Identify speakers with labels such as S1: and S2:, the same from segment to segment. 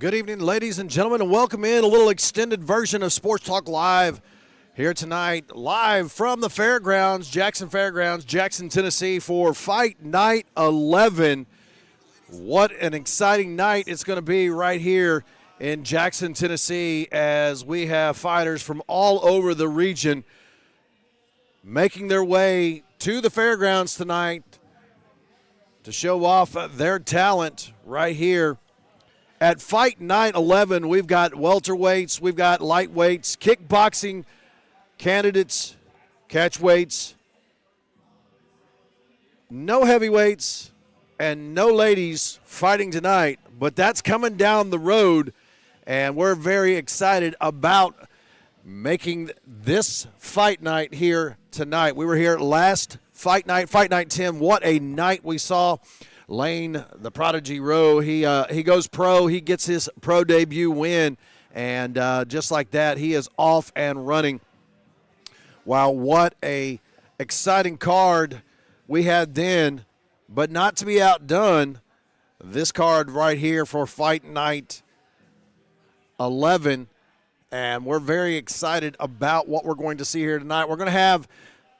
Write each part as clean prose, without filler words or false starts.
S1: Good evening, ladies and gentlemen, and welcome in a little extended version of Sports Talk Live here tonight, live from the fairgrounds, Jackson Fairgrounds, Jackson, Tennessee, for Fight Night 11. What an exciting night it's going to be right here in Jackson, Tennessee, as we have fighters from all over the region making their way to the fairgrounds tonight to show off their talent right here. At Fight Night 11, we've got welterweights, we've got lightweights, kickboxing candidates, catchweights, no heavyweights, and no ladies fighting tonight. But that's coming down the road, and we're very excited about making this fight night here tonight. We were here last Fight Night 10. What a night we saw. Lane, the Prodigy Rowe, he goes pro. He gets his pro debut win, and just like that, he is off and running. Wow, what a exciting card we had then, but not to be outdone, this card right here for Fight Night 11, and we're very excited about what we're going to see here tonight. We're going to have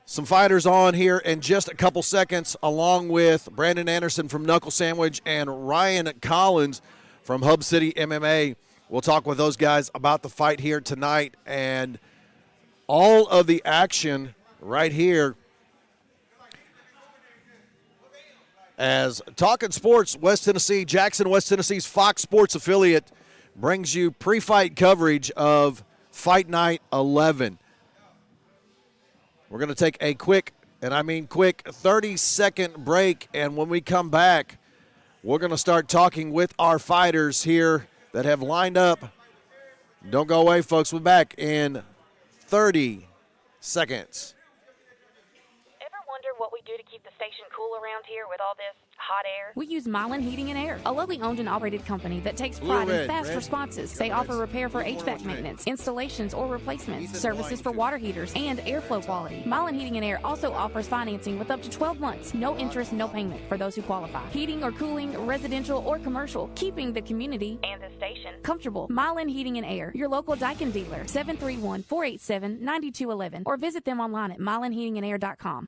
S1: some fighters on here in just a couple seconds, along with Brandon Anderson from Knuckle Sandwich and Ryan Collins from Hub City MMA. We'll talk with those guys about the fight here tonight and all of the action right here. As Talking Sports West Tennessee, Jackson, West Tennessee's Fox Sports affiliate, brings you pre-fight coverage of Fight Night 11. We're going to take a quick, and I mean quick, 30-second break, and when we come back, we're going to start talking with our fighters here that have lined up. Don't go away, folks. We're back in 30 seconds.
S2: Ever wonder what we do to keep the station cool around here with all this hot air?
S3: We use Milan Heating and Air, a locally owned and operated company that takes pride in fast responses. They offer repair for HVAC maintenance, installations or replacements, services for water heaters, and airflow quality. Milan Heating and Air also offers financing with up to 12 months, no interest, no payment for those who qualify. Heating or cooling, residential or commercial, keeping the community
S2: And the station.
S3: comfortable. Milan Heating and Air, your local Daikin dealer, 731-487-9211, or visit them online at milanheatingandair.com.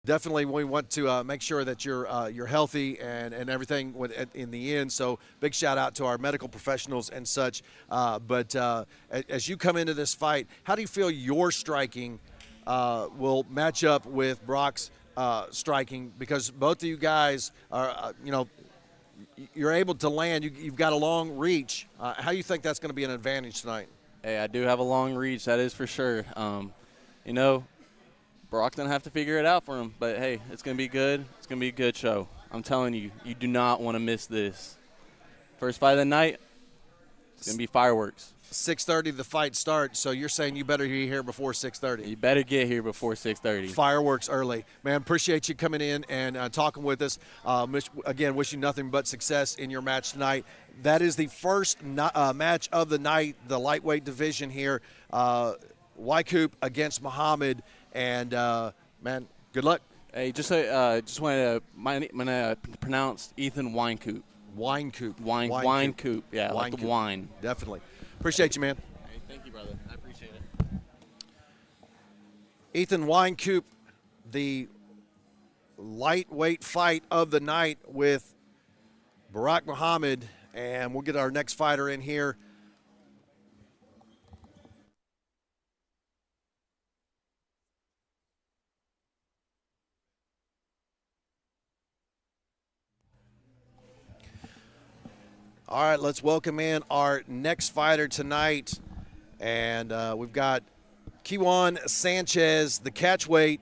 S1: Definitely, we want to make sure that you're healthy and everything in the end. So big shout out to our medical professionals and such. But as you come into this fight, how do you feel your striking will match up with Brock's striking because both of you guys are, you're able to land. You've got a long reach. How do you think that's going to be an advantage tonight?
S4: Hey, I do have a long reach, that is for sure. Brock's going to have to figure it out for him. But, hey, it's going to be good. It's going to be a good show. I'm telling you, you do not want to miss this. First fight of the night, it's going to be fireworks.
S1: 6:30 the fight starts, so you're saying you better be here before 6:30.
S4: You better get here before 6:30.
S1: Fireworks early. Man, appreciate you coming in and talking with us. Again, wish you nothing but success in your match tonight. That is the first match of the night, the lightweight division here. Wycoop against Muhammad. And, man, good luck.
S4: Hey, just wanted to pronounce Ethan Wycoop.
S1: Wycoop.
S4: Wycoop. Yeah, like the wine.
S1: Definitely. Appreciate you, man.
S4: Hey, thank you, brother. I appreciate it.
S1: Ethan Wycoop, the lightweight fight of the night with Barack Muhammad. And we'll get our next fighter in here. All right, let's welcome in our next fighter tonight. And we've got Kiwan Sanchez, the catchweight.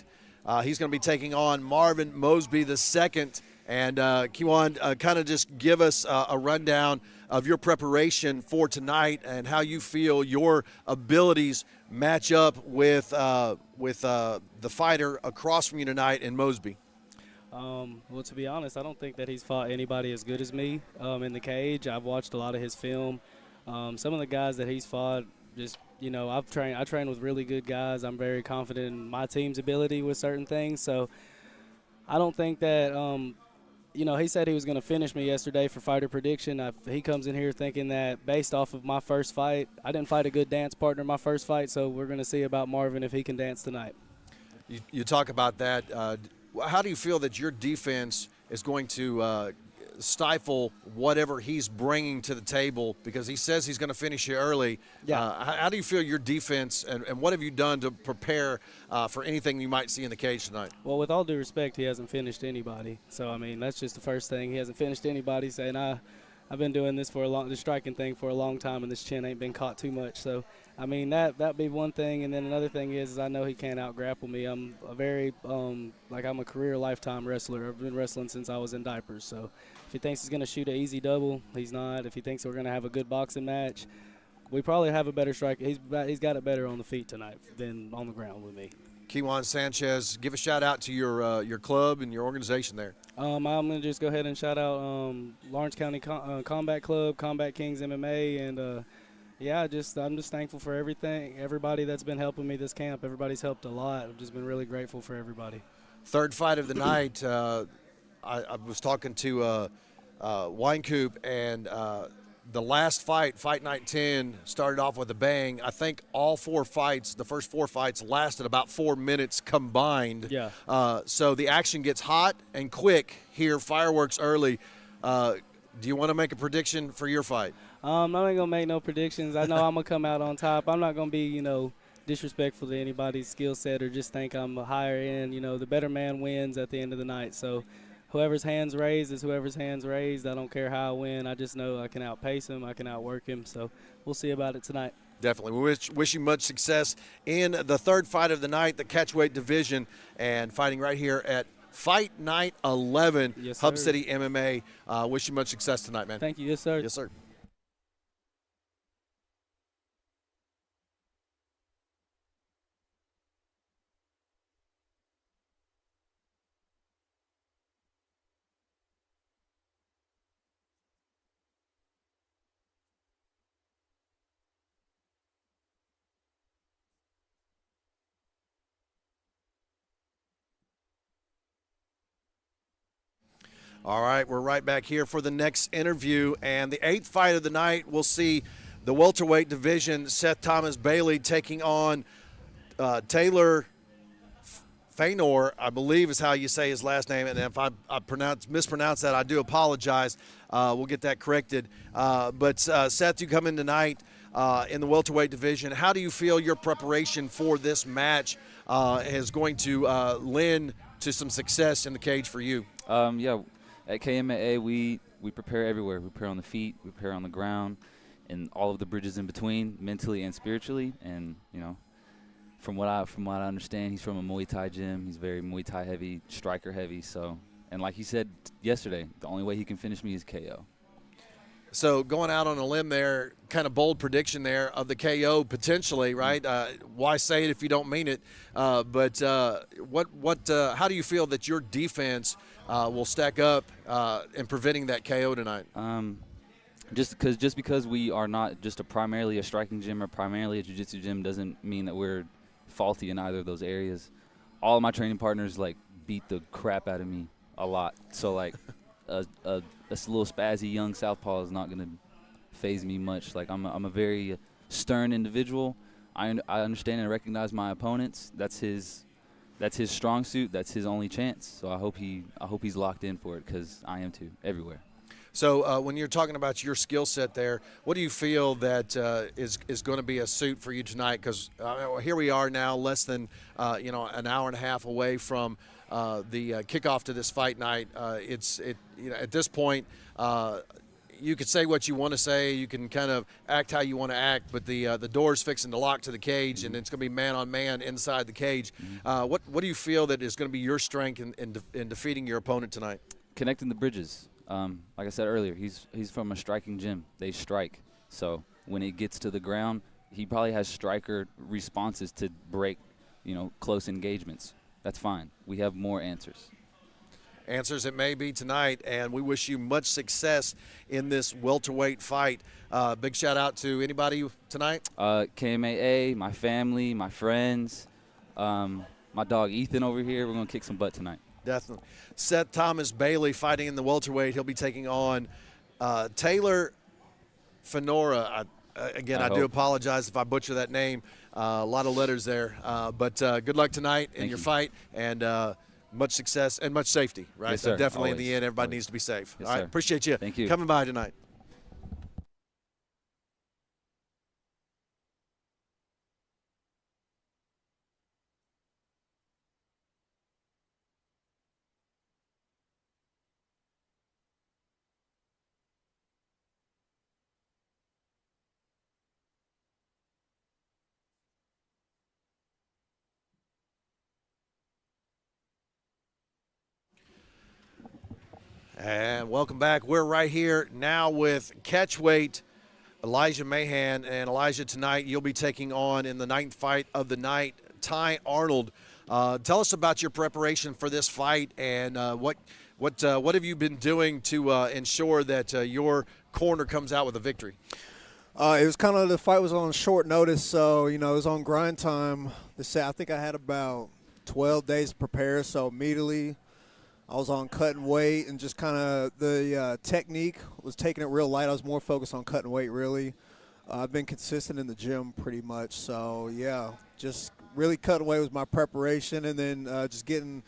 S1: He's going to be taking on Marvin Mosby II. And Kiwan, kind of just give us a rundown of your preparation for tonight and how you feel your abilities match up with the fighter across from you tonight in Mosby.
S5: Well, to be honest, I don't think that he's fought anybody as good as me in the cage. I've watched a lot of his film. Some of the guys that he's fought, just, I train with really good guys. I'm very confident in my team's ability with certain things. So I don't think that, he said he was going to finish me yesterday for fighter prediction. He comes in here thinking that based off of my first fight, I didn't fight a good dance partner in my first fight, so we're going to see about Marvin if he can dance tonight.
S1: You talk about that. How do you feel that your defense is going to stifle whatever he's bringing to the table? Because he says he's going to finish you early.
S5: Yeah.
S1: How do you feel your defense, and what have you done to prepare for anything you might see in the cage tonight?
S5: Well, with all due respect, he hasn't finished anybody. So, I mean, that's just the first thing. He hasn't finished anybody, saying I've been doing this the striking thing for a long time, and this chin ain't been caught too much. So, I mean, that'd be one thing. And then another thing is I know he can't out-grapple me. I'm a very, I'm a career lifetime wrestler. I've been wrestling since I was in diapers. So if he thinks he's going to shoot an easy double, he's not. If he thinks we're going to have a good boxing match, we probably have a better strike. He's got it better on the feet tonight than on the ground with me.
S1: Kiwan Sanchez, give a shout-out to your club and your organization there.
S5: I'm going to just go ahead and shout out Lawrence County Combat Club, Combat Kings MMA, and I'm just thankful for everybody that's been helping me this camp. Everybody's helped a lot. I've just been really grateful for everybody.
S1: Third fight of the night, I was talking to Wycoop, and the last fight, Fight Night 10, started off with a bang. I think all the first four fights lasted about 4 minutes combined.
S5: Yeah.
S1: So the action gets hot and quick here, fireworks early. Do you want to make a prediction for your fight?
S5: I'm not going to make no predictions. I know I'm going to come out on top. I'm not going to be, disrespectful to anybody's skill set or just think I'm a higher end. The better man wins at the end of the night. So whoever's hands raised is whoever's hands raised. I don't care how I win. I just know I can outpace him. I can outwork him. So we'll see about it tonight.
S1: Definitely. We wish you much success in the third fight of the night, the catchweight division, and fighting right here at Fight Night 11,
S5: yes,
S1: Hub
S5: sir.
S1: City MMA. Wish you much success tonight, man.
S5: Thank you. Yes, sir.
S1: Yes, sir. All right, we're right back here for the next interview. And the eighth fight of the night, we'll see the welterweight division, Seth Thomas Bailey taking on Taylor Fainor, I believe is how you say his last name. And if I mispronounce that, I do apologize. We'll get that corrected. But Seth, you come in tonight in the welterweight division. How do you feel your preparation for this match is going to lend to some success in the cage for you?
S6: Yeah, at KMAA we prepare everywhere. We prepare on the feet, we prepare on the ground, and all of the bridges in between, mentally and spiritually. And from what I understand, he's from a Muay Thai gym. He's very Muay Thai heavy, striker heavy. So, and like he said yesterday, the only way he can finish me is KO.
S1: So going out on a limb there, kind of bold prediction there of the KO potentially, right? Why say it if you don't mean it? But how do you feel that your defense will stack up in preventing that KO tonight?
S6: Just because we are not just primarily a striking gym or primarily a jiu-jitsu gym doesn't mean that we're faulty in either of those areas. All of my training partners beat the crap out of me a lot. So a little spazzy young southpaw is not going to phase me much. I'm a very stern individual. I understand and recognize my opponents. That's his strong suit. That's his only chance. So I hope he's locked in for it, because I am too, everywhere.
S1: So when you're talking about your skill set there, what do you feel that is going to be a suit for you tonight? Because here we are now, less than an hour and a half away from the kickoff to this fight night. At this point, you could say what you want to say. You can kind of act how you want to act, but the door's fixing to lock to the cage, and it's going to be man on man inside the cage. What do you feel that is going to be your strength in defeating your opponent tonight?
S6: Connecting the bridges. Like I said earlier, he's from a striking gym. They strike. So when it gets to the ground, he probably has striker responses to break, close engagements. That's fine. We have more answers.
S1: Answers it may be tonight, and we wish you much success in this welterweight fight. Big shout out to anybody tonight?
S6: KMAA, my family, my friends, my dog Ethan over here. We're going to kick some butt tonight.
S1: Definitely. Seth Thomas Bailey fighting in the welterweight. He'll be taking on Taylor Fenora. I do apologize if I butcher that name. A lot of letters there. But good luck tonight in your fight, and much success and much safety, right?
S6: Yes, sir.
S1: Definitely
S6: Always.
S1: in the end, everybody needs to be safe.
S6: Yes,
S1: all right,
S6: sir.
S1: appreciate you.
S6: Thank you.
S1: Coming by tonight. And welcome back. We're right here now with catchweight Elijah Mahan. And Elijah, tonight you'll be taking on, in the 9th fight of the night, Ty Arnold. Tell us about your preparation for this fight, and what have you been doing to ensure that your corner comes out with a victory?
S7: It was kind of, the fight was on short notice, so it was on grind time. I think I had about 12 days to prepare, so immediately I was on cutting weight, and just kind of the technique was taking it real light. I was more focused on cutting weight, really. I've been consistent in the gym pretty much. So, yeah, just really cutting weight was my preparation, and then just getting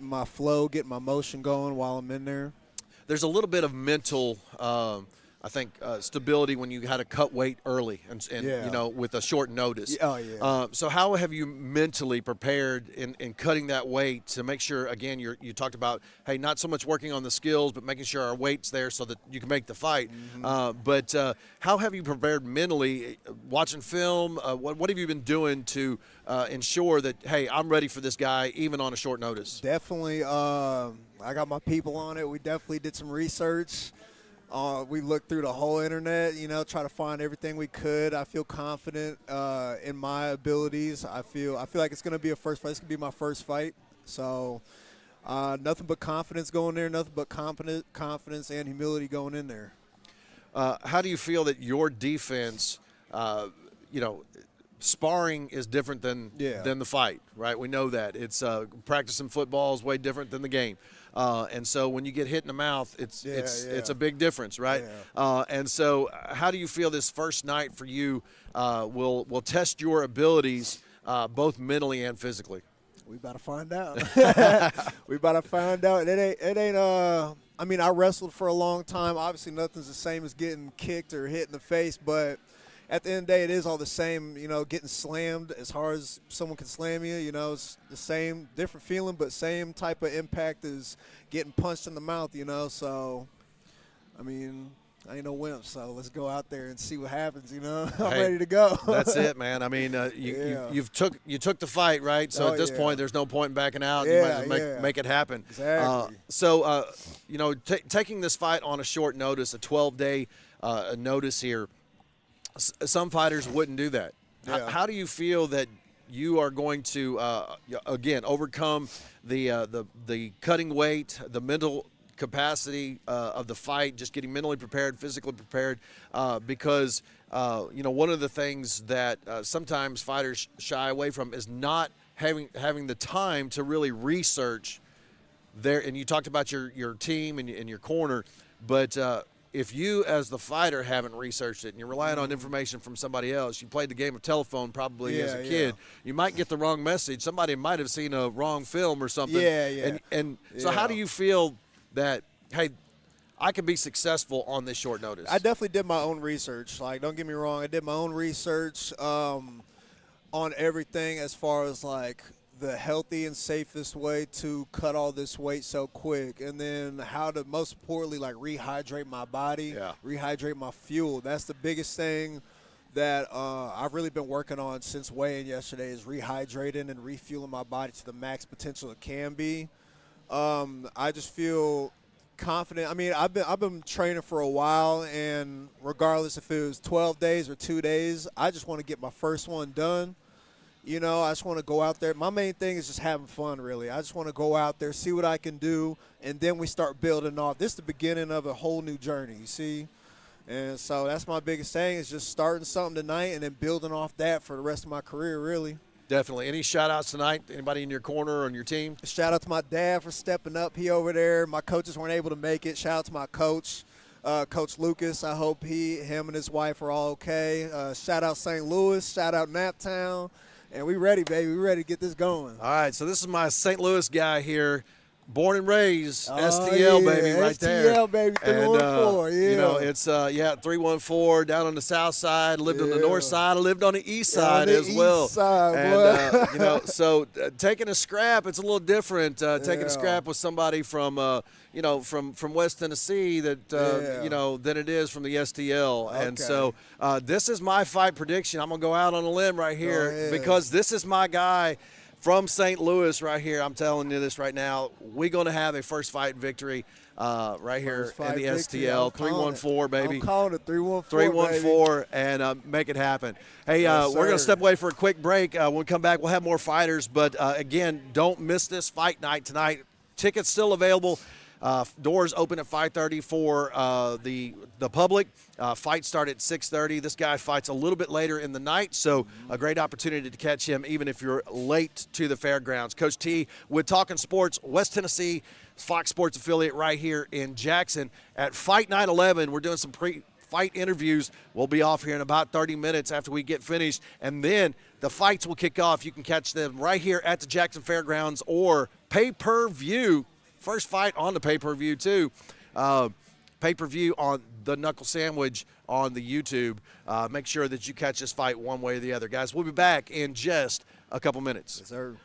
S7: my flow, getting my motion going while I'm in there.
S1: There's a little bit of mental stability when you had to cut weight early and with a short notice.
S7: Oh, yeah.
S1: So how have you mentally prepared in cutting that weight to make sure, again, you talked about, hey, not so much working on the skills, but making sure our weight's there so that you can make the fight.
S7: Mm-hmm.
S1: But how have you prepared mentally, watching film? What have you been doing to ensure that, hey, I'm ready for this guy even on a short notice?
S7: Definitely. I got my people on it. We definitely did some research. We looked through the whole internet, try to find everything we could. I feel confident in my abilities. I feel like it's going to be a first fight. It's going to be my first fight. So nothing but confidence going there, nothing but confidence and humility going in there.
S1: How do you feel that your defense, sparring is different than the fight, right? We know that. It's practicing football is way different than the game. And so when you get hit in the mouth, it's a big difference, right?
S7: Yeah.
S1: And so how do you feel this first night for you will test your abilities both mentally and physically?
S7: We about to find out. We about to find out. It ain't. I mean, I wrestled for a long time. Obviously, nothing's the same as getting kicked or hit in the face, but at the end of the day, it is all the same, getting slammed as hard as someone can slam you. It's the same, different feeling, but same type of impact as getting punched in the mouth, So, I mean, I ain't no wimp, so let's go out there and see what happens, I'm
S1: Hey,
S7: ready to go.
S1: That's it, man. I mean, you took the fight, right? So at this point, there's no point in backing out. You might as well make it happen.
S7: Exactly.
S1: Taking this fight on a short notice, a 12-day notice here, some fighters wouldn't do that.
S7: Yeah.
S1: How do you feel that you are going to again overcome the cutting weight, the mental capacity of the fight, just getting mentally prepared, physically prepared, because one of the things that sometimes fighters shy away from is not having the time to really research there. And you talked about your team and your corner, but if you as the fighter haven't researched it and you're relying on information from somebody else, you played the game of telephone probably as a kid, you might get the wrong message. Somebody might have seen a wrong film or something. And so how do you feel that, hey, I can be successful on this short notice?
S7: I definitely did my own research. Like, don't get me wrong, I did my own research on everything as far as, like, the healthy and safest way to cut all this weight so quick, and then how to, most importantly, like, rehydrate my body, rehydrate my fuel. That's the biggest thing that I've really been working on since weighing yesterday, is rehydrating and refueling my body to the max potential it can be. I just feel confident. I mean, I've been training for a while, and regardless if it was 12 days or 2 days, I just want to get my first one done. I just want to go out there. My main thing is just having fun, really. I just want to go out there, see what I can do, and then we start building off. This is the beginning of a whole new journey, you see? And so that's my biggest thing, is just starting something tonight and then building off that for the rest of my career, really.
S1: Definitely. Any shout-outs tonight? Anybody in your corner or on your team?
S7: Shout out to my dad for stepping up. He over there. My coaches weren't able to make it. Shout out to my coach, Coach Lucas. I hope him and his wife are all okay. Shout out St. Louis. Shout out Naptown. And we ready, baby. We ready to get this going.
S1: All right, so this is my St. Louis guy here. Born and raised, STL, baby, right there.
S7: STL, baby, 314,
S1: it's 314 down on the south side, lived on the north side, I lived on the east side as well.
S7: East side,
S1: and, so taking a scrap, it's a little different. Taking a scrap with somebody from West Tennessee than it is from the STL.
S7: Okay.
S1: And so this is my fight prediction. I'm going to go out on a limb right here because this is my guy from St. Louis right here. I'm telling you this right now. We're going to have a first fight victory right here in the STL. 314, baby.
S7: I'm calling it 314,
S1: 314, and make it happen. Hey, we're going to step away for a quick break. When we come back, we'll have more fighters. But, again, don't miss this fight night tonight. Tickets still available. Doors open at 5:30 for the public. Fight start at 6:30. This guy fights a little bit later in the night, so a great opportunity to catch him even if you're late to the fairgrounds. Coach T with Talking Sports, West Tennessee, Fox Sports affiliate right here in Jackson. At Fight Night 11, we're doing some pre-fight interviews. We'll be off here in about 30 minutes after we get finished, and then the fights will kick off. You can catch them right here at the Jackson Fairgrounds or pay-per-view. First fight on the pay-per-view, too. Pay-per-view on the Knuckle Sandwich on the YouTube. Make sure that you catch this fight one way or the other. Guys, we'll be back in just a couple minutes.
S7: Yes, sir.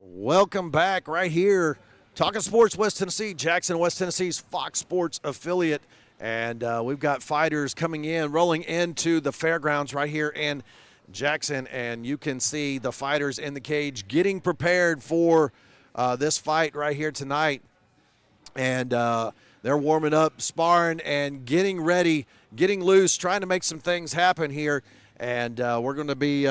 S1: Welcome back right here. Talking Sports West Tennessee, Jackson, West Tennessee's Fox Sports affiliate. And we've got fighters coming in, rolling into the fairgrounds right here in Jackson. And you can see the fighters in the cage getting prepared for this fight right here tonight. And they're warming up, sparring, and getting ready, getting loose, trying to make some things happen here. And we're going to be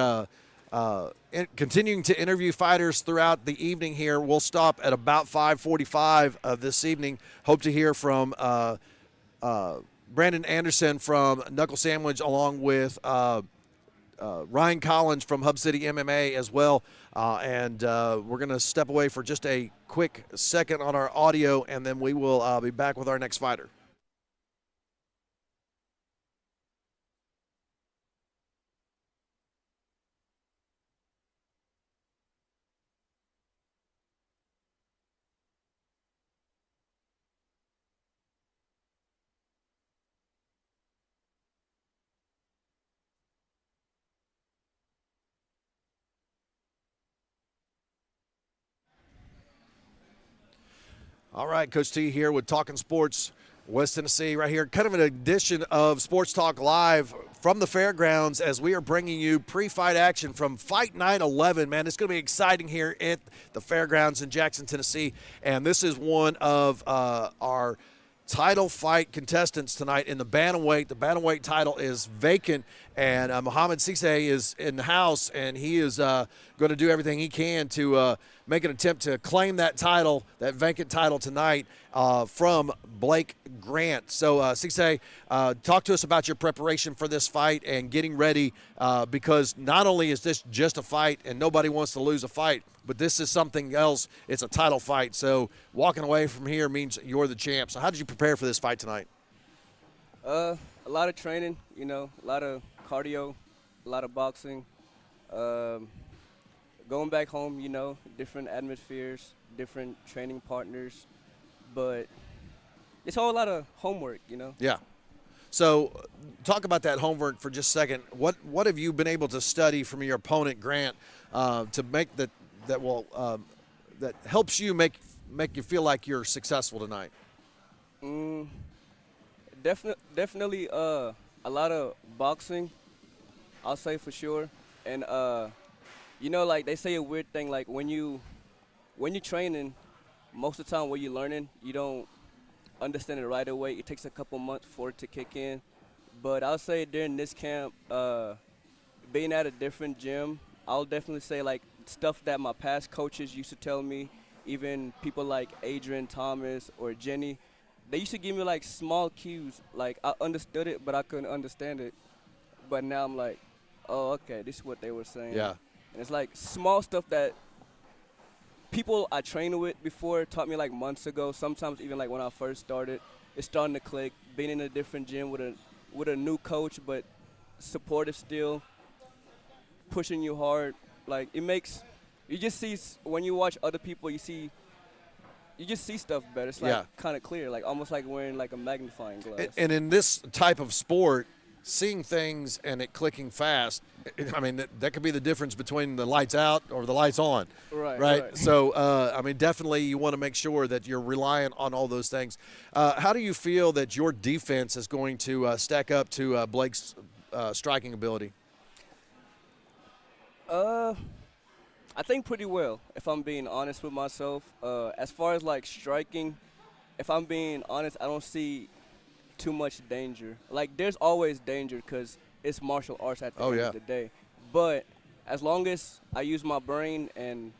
S1: continuing to interview fighters throughout the evening here. We'll stop at about 5:45 this evening. Hope to hear from Brandon Anderson from Knuckle Sandwich, along with Ryan Collins from Hub City MMA as well. And we're going to step away for just a quick second on our audio, and then we will be back with our next fighter. All right, Coach T here with Talking Sports West Tennessee right here. Kind of an edition of Sports Talk Live from the fairgrounds as we are bringing you pre-fight action from Fight Night 11. Man, it's going to be exciting here at the fairgrounds in Jackson, Tennessee. And this is one of our title fight contestants tonight in the bantamweight. The bantamweight title is vacant, and Muhammad Cisse is in the house, and he is going to do everything he can to make an attempt to claim that title, that vacant title tonight from Blake Grant. So, Cisse, talk to us about your preparation for this fight and getting ready because not only is this just a fight and nobody wants to lose a fight, but this is something else. It's a title fight. So walking away from here means you're the champ. So how did you prepare for this fight tonight?
S8: A lot of training, a lot of cardio, a lot of boxing. Going back home, different atmospheres, different training partners. But it's a whole lot of homework,
S1: Yeah. So talk about that homework for just a second. What have you been able to study from your opponent, Grant, to make that helps you make you feel like you're successful tonight?
S8: Definitely a lot of boxing, I'll say for sure. And like they say a weird thing, like when you're training, most of the time when you're learning, you don't understand it right away. It takes a couple months for it to kick in. But I'll say during this camp, being at a different gym, I'll definitely say like stuff that my past coaches used to tell me, even people like Adrian Thomas or Jenny, they used to give me like small cues. Like I understood it, but I couldn't understand it. But now I'm like, oh, okay, this is what they were saying.
S1: Yeah.
S8: And it's like small stuff that people I trained with before taught me like months ago. Sometimes even like when I first started, it's starting to click. Being in a different gym with a new coach, but supportive still, pushing you hard. Like it makes you just see when you watch other people, you just see stuff better. It's like kind of clear, like almost like wearing like a magnifying glass.
S1: And in this type of sport, seeing things and it clicking fast, I mean, that could be the difference between the lights out or the lights on. Right. So, definitely you want to make sure that you're reliant on all those things. How do you feel that your defense is going to stack up to Blake's striking ability?
S8: I think pretty well, if I'm being honest with myself. As far as like striking, if I'm being honest, I don't see too much danger. Like there's always danger because it's martial arts at the end of the day. But as long as I use my brain and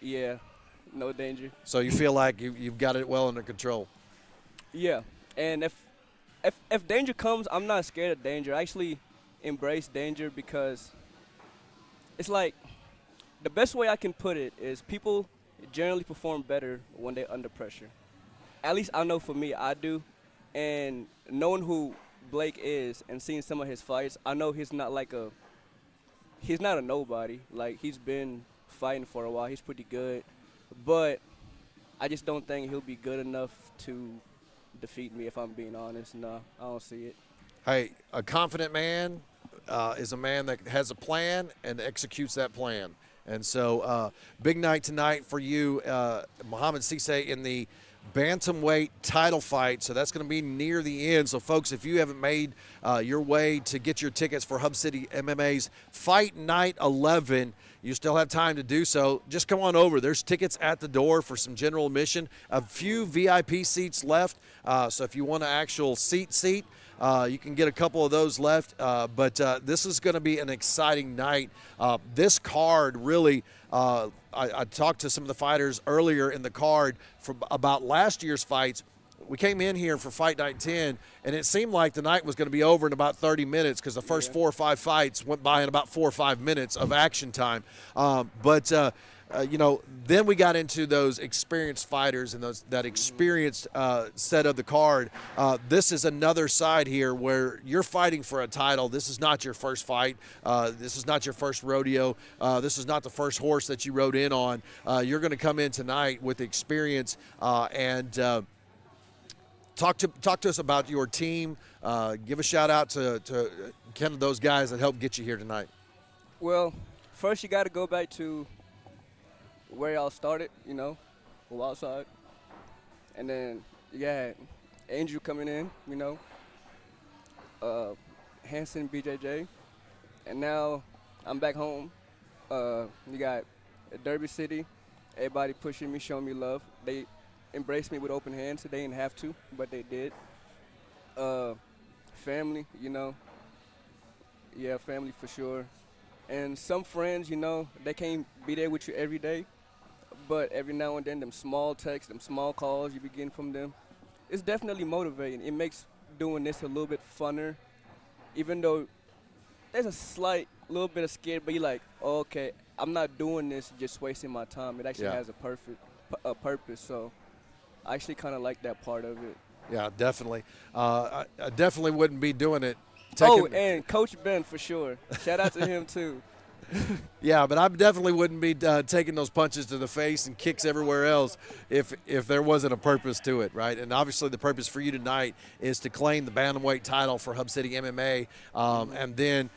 S8: no danger.
S1: So you feel like you've got it well under control?
S8: Yeah, and if danger comes, I'm not scared of danger. I actually embrace danger because it's like the best way I can put it is people generally perform better when they're under pressure. At least I know for me, I do. And knowing who Blake is and seeing some of his fights, I know he's not a nobody. Like he's been fighting for a while. He's pretty good. But I just don't think he'll be good enough to defeat me, if I'm being honest. No, I don't see it.
S1: Hey, a confident man is a man that has a plan and executes that plan. And so big night tonight for you, Muhammad Cisse, in the bantamweight title fight. So that's going to be near the end. So, folks, if you haven't made your way to get your tickets for Hub City MMA's Fight Night 11, you still have time to do so. Just come on over. There's tickets at the door for some general admission. A few VIP seats left. So if you want an actual seat, you can get a couple of those left. But this is going to be an exciting night. This card really, I talked to some of the fighters earlier in the card about last year's fights. We came in here for Fight Night 10, and it seemed like the night was going to be over in about 30 minutes because the first 4 or 5 fights went by in about 4 or 5 minutes of action time. Then we got into those experienced fighters and that experienced set of the card. This is another side here where you're fighting for a title. This is not your first fight. This is not your first rodeo. This is not the first horse that you rode in on. You're going to come in tonight with experience and talk to us about your team. Give a shout out to kind of those guys that helped get you here tonight.
S8: Well, first you got to go back to where y'all started, outside. And then you had Andrew coming in, Hanson, BJJ. And now I'm back home. You got Derby City, everybody pushing me, showing me love. They embraced me with open hands. They didn't have to, but they did. Family, yeah, family for sure. And some friends, they can't be there with you every day, but every now and then, them small texts, them small calls you be getting from them, it's definitely motivating. It makes doing this a little bit funner, even though there's a slight little bit of scared, but you're like, oh, okay, I'm not doing this just wasting my time. It actually has a purpose, so I actually kind of like that part of it.
S1: Yeah, definitely. I definitely wouldn't be doing it.
S8: And Coach Ben, for sure. Shout out to him, too.
S1: Yeah, but I definitely wouldn't be taking those punches to the face and kicks everywhere else if there wasn't a purpose to it, right? And obviously the purpose for you tonight is to claim the bantamweight title for Hub City MMA. And then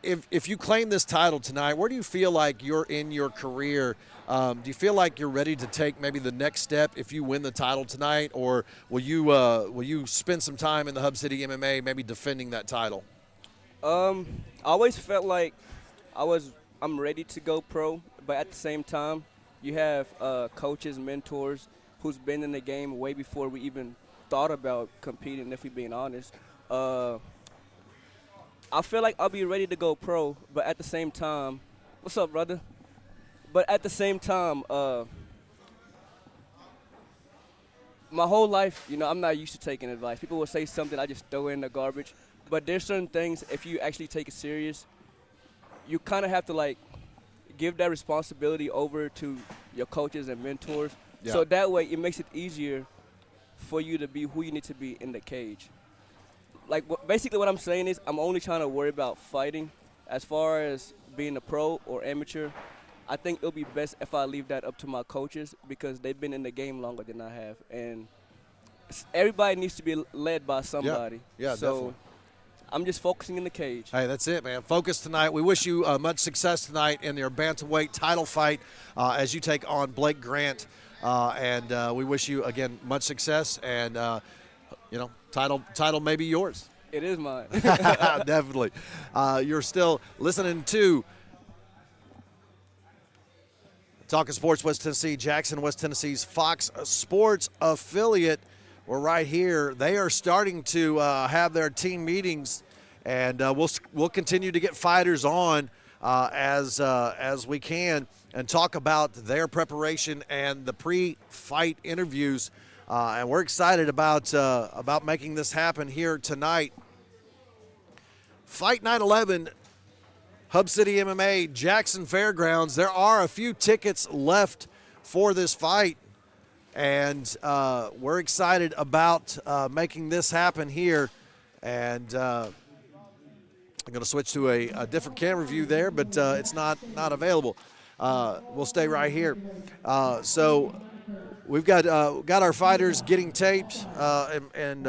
S1: if you claim this title tonight, where do you feel like you're in your career? Do you feel like you're ready to take maybe the next step if you win the title tonight, or will you spend some time in the Hub City MMA maybe defending that title?
S8: I always felt like I'm ready to go pro, but at the same time, you have coaches, mentors who's been in the game way before we even thought about competing, if we're being honest. I feel like I'll be ready to go pro, but at the same time, what's up, brother? But at the same time, my whole life, I'm not used to taking advice. People will say something, I just throw it in the garbage. But there's certain things, if you actually take it serious, you kind of have to, give that responsibility over to your coaches and mentors. Yeah. So that way it makes it easier for you to be who you need to be in the cage. Basically what I'm saying is I'm only trying to worry about fighting. As far as being a pro or amateur, I think it'll be best if I leave that up to my coaches because they've been in the game longer than I have. And everybody needs to be led by somebody.
S1: Yeah,
S8: so
S1: definitely.
S8: I'm just focusing in the cage.
S1: Hey, that's it, man. Focus tonight. We wish you much success tonight in your bantamweight title fight as you take on Blake Grant. And we wish you, again, much success. And, title may be yours.
S8: It is mine.
S1: Definitely. You're still listening to Talking Sports West Tennessee, Jackson, West Tennessee's Fox Sports affiliate. We're right here. They are starting to have their team meetings, and we'll continue to get fighters on as we can and talk about their preparation and the pre-fight interviews. And we're excited about making this happen here tonight. Fight Night 11. Hub City MMA, Jackson Fairgrounds. There are a few tickets left for this fight, and we're excited about making this happen here. And I'm going to switch to a different camera view there, but it's not available. We'll stay right here. So we've got our fighters getting taped and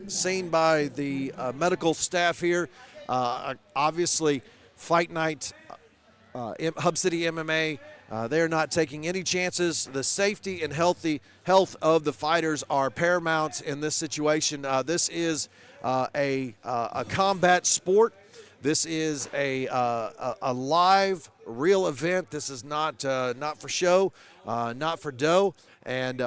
S1: seen by the medical staff here. Obviously, Fight Night Hub City MMA. They're not taking any chances. The safety and health of the fighters are paramount in this situation. This is a combat sport. This is a live, real event. This is not for show, not for dough, and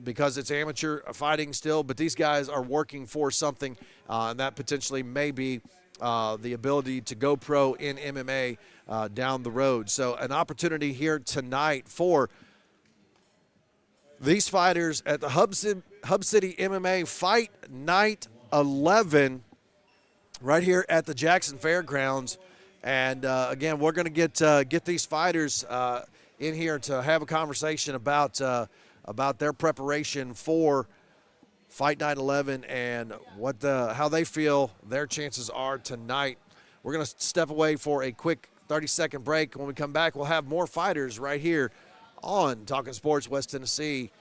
S1: because it's amateur fighting still. But these guys are working for something, and that potentially may be the ability to go pro in MMA down the road. So an opportunity here tonight for these fighters at the Hub City MMA Fight Night 11 right here at the Jackson Fairgrounds. And again, we're going to get these fighters in here to have a conversation about their preparation for Fight Night 11 and how they feel their chances are tonight. We're going to step away for a quick 30-second break. When we come back, we'll have more fighters right here on Talking Sports West Tennessee.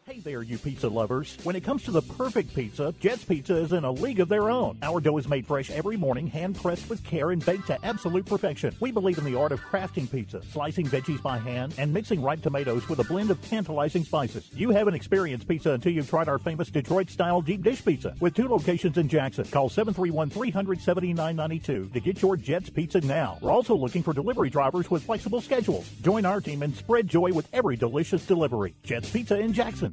S9: Hey there, you pizza lovers. When it comes to the perfect pizza, Jet's Pizza is in a league of their own. Our dough is made fresh every morning, hand-pressed with care, and baked to absolute perfection. We believe in the art of crafting pizza, slicing veggies by hand, and mixing ripe tomatoes with a blend of tantalizing spices. You haven't experienced pizza until you've tried our famous Detroit-style deep dish pizza. With 2 locations in Jackson, call 731-300-7992 to get your Jet's Pizza now. We're also looking for delivery drivers with flexible schedules. Join our team and spread joy with every delicious delivery. Jet's Pizza in Jackson.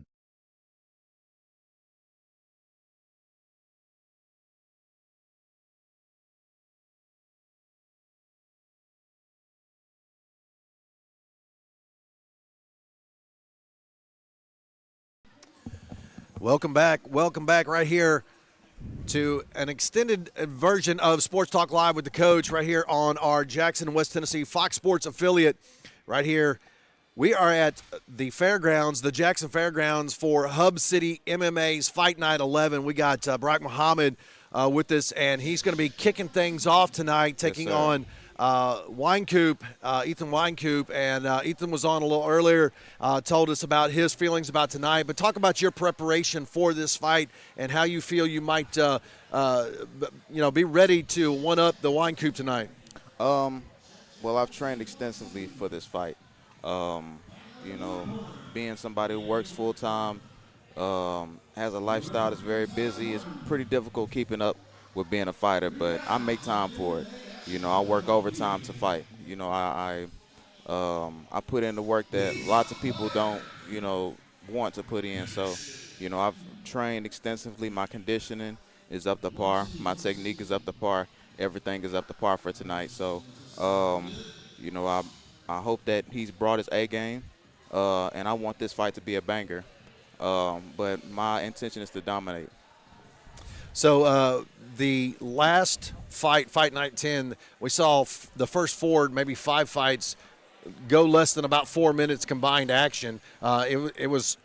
S1: Welcome back right here to an extended version of Sports Talk Live with the coach right here on our Jackson, West Tennessee Fox Sports affiliate right here. We are at the fairgrounds, the Jackson Fairgrounds, for Hub City MMA's Fight Night 11. We got Barack Muhammad with us, and he's going to be kicking things off tonight, taking on Wynkoop, Ethan Wynkoop, and Ethan was on a little earlier, told us about his feelings about tonight. But talk about your preparation for this fight and how you feel you might, be ready to one-up the Wynkoop tonight.
S10: Well, I've trained extensively for this fight. Being somebody who works full-time, has a lifestyle that's very busy, it's pretty difficult keeping up with being a fighter, but I make time for it. I work overtime to fight. I put in the work that lots of people don't, want to put in. So, I've trained extensively. My conditioning is up to par. My technique is up to par. Everything is up to par for tonight. So, I hope that he's brought his A game, and I want this fight to be a banger. But my intention is to dominate.
S1: So the last fight night 10, we saw the first 4, maybe 5 fights go less than about 4 minutes combined action. It was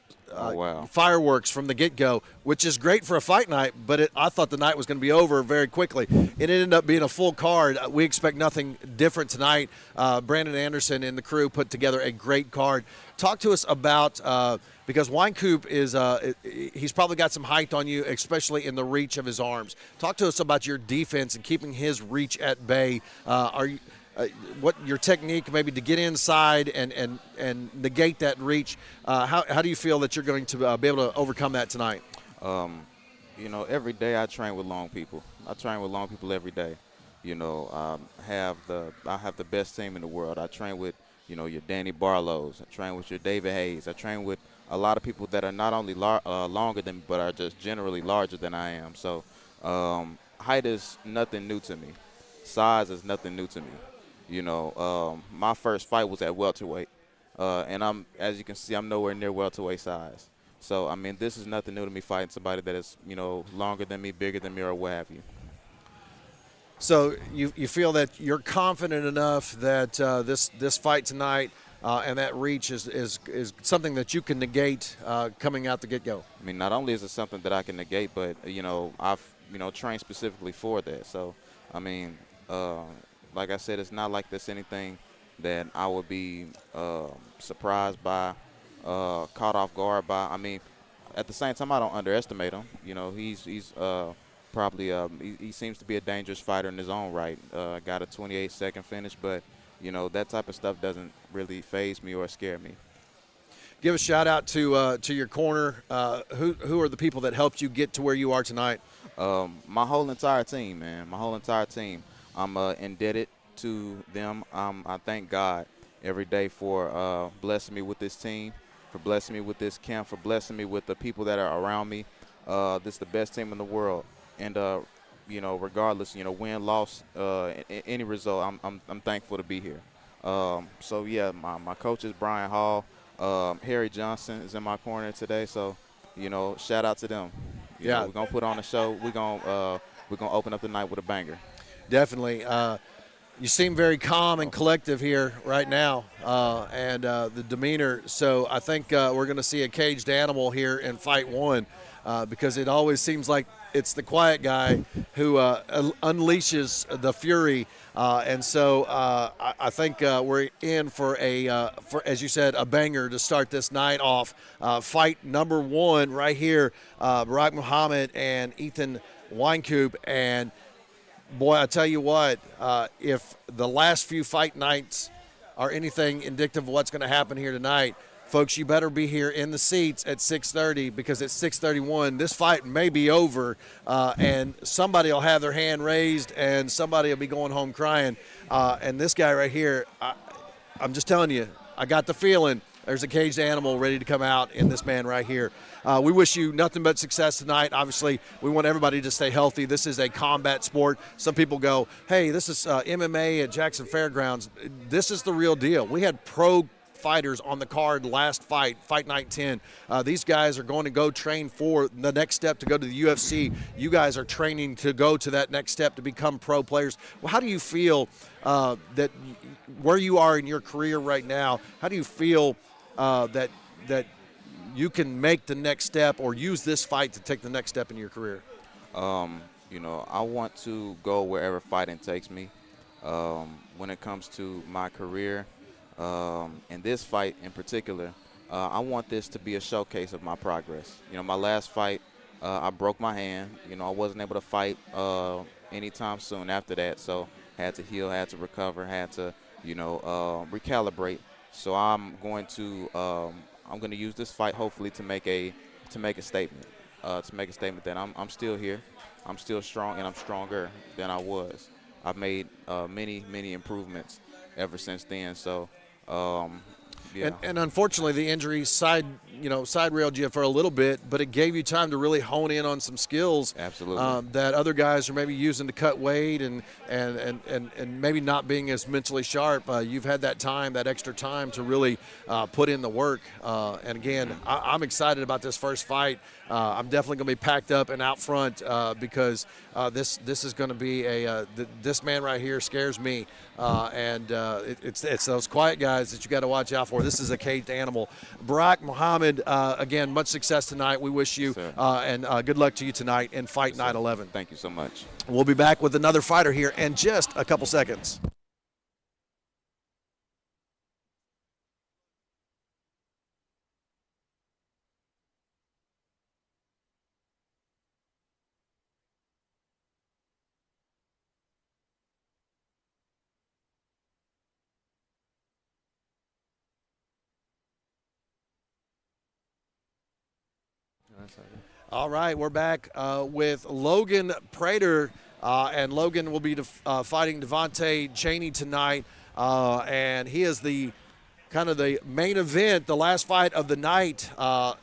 S1: fireworks from the get-go, which is great for a fight night, but I thought the night was going to be over very quickly. It ended up being a full card. We expect nothing different tonight. Brandon Anderson and the crew put together a great card. Talk to us about because Wynkoop he's probably got some height on you, especially in the reach of his arms. Talk to us about your defense and keeping his reach at bay. What your technique maybe to get inside and negate that reach. How do you feel that you're going to be able to overcome that tonight?
S10: Every day I train with long people. I train with long people every day. I have the best team in the world. I train with your Danny Barlows. I train with your David Hayes. I train with a lot of people that are not only longer than me, but are just generally larger than I am. So height is nothing new to me. Size is nothing new to me. My first fight was at welterweight, and as you can see, I'm nowhere near welterweight size. So, this is nothing new to me fighting somebody that is, longer than me, bigger than me, or what have you.
S1: So you feel that you're confident enough that this fight tonight and that reach is something that you can negate coming out the get-go?
S10: Not only is it something that I can negate, but, I've, trained specifically for that. So, like I said, it's not like there's anything that I would be surprised by, caught off guard by. At the same time, I don't underestimate him. He's probably he seems to be a dangerous fighter in his own right. Got a 28-second finish, but that type of stuff doesn't really faze me or scare me.
S1: Give a shout out to your corner. Who are the people that helped you get to where you are tonight?
S10: My whole entire team, man. My whole entire team. I'm indebted to them. I thank God every day for blessing me with this team, for blessing me with this camp, for blessing me with the people that are around me. This is the best team in the world, and regardless, win, loss, any result, I'm thankful to be here. So yeah, my coach is Brian Hall. Harry Johnson is in my corner today, so shout out to them. We're gonna put on a show. We're gonna open up the night with a banger.
S1: Definitely. You seem very calm and collective here right now, and the demeanor. So I think we're going to see a caged animal here in fight one, because it always seems like it's the quiet guy who unleashes the fury. And so I think we're in for as you said, a banger to start this night off. Fight number one right here, Barack Muhammad and Ethan Wynkoop. And boy, I tell you what, if the last few fight nights are anything indicative of what's going to happen here tonight, folks, you better be here in the seats at 6:30, because at 6:31, this fight may be over, and somebody will have their hand raised and somebody will be going home crying. And this guy right here, I'm just telling you, I got the feeling there's a caged animal ready to come out in this man right here. We wish you nothing but success tonight. Obviously, we want everybody to stay healthy. This is a combat sport. Some people go, hey, this is MMA at Jackson Fairgrounds. This is the real deal. We had pro fighters on the card last fight night 10. These guys are going to go train for the next step to go to the UFC. You guys are training to go to that next step to become pro players. Well, how do you feel that where you are in your career right now, how do you feel that you can make the next step or use this fight to take the next step in your career?
S10: I want to go wherever fighting takes me. When it comes to my career, and this fight in particular, I want this to be a showcase of my progress. My last fight, I broke my hand. I wasn't able to fight anytime soon after that, so had to heal, had to recover, had to, recalibrate. So I'm going to use this fight hopefully to make a statement, that I'm still here, I'm still strong, and I'm stronger than I was. I've made many improvements ever since then. So. Yeah.
S1: And unfortunately, the injury side railed you for a little bit, but it gave you time to really hone in on some skills.
S10: Absolutely.
S1: That other guys are maybe using to cut weight and maybe not being as mentally sharp. You've had that time, that extra time to really put in the work. And again, I'm excited about this first fight. I'm definitely going to be packed up and out front because this is going to be this man right here scares me. And it's those quiet guys that you got to watch out for. This is a caged animal. Barack Muhammad, again, much success tonight. We wish you and good luck to you tonight in fight night 11.
S10: Thank you so much.
S1: We'll be back with another fighter here in just a couple seconds. All right, we're back with Logan Prater, and Logan will be fighting Devontae Cheney tonight, and he is the main event, the last fight of the night,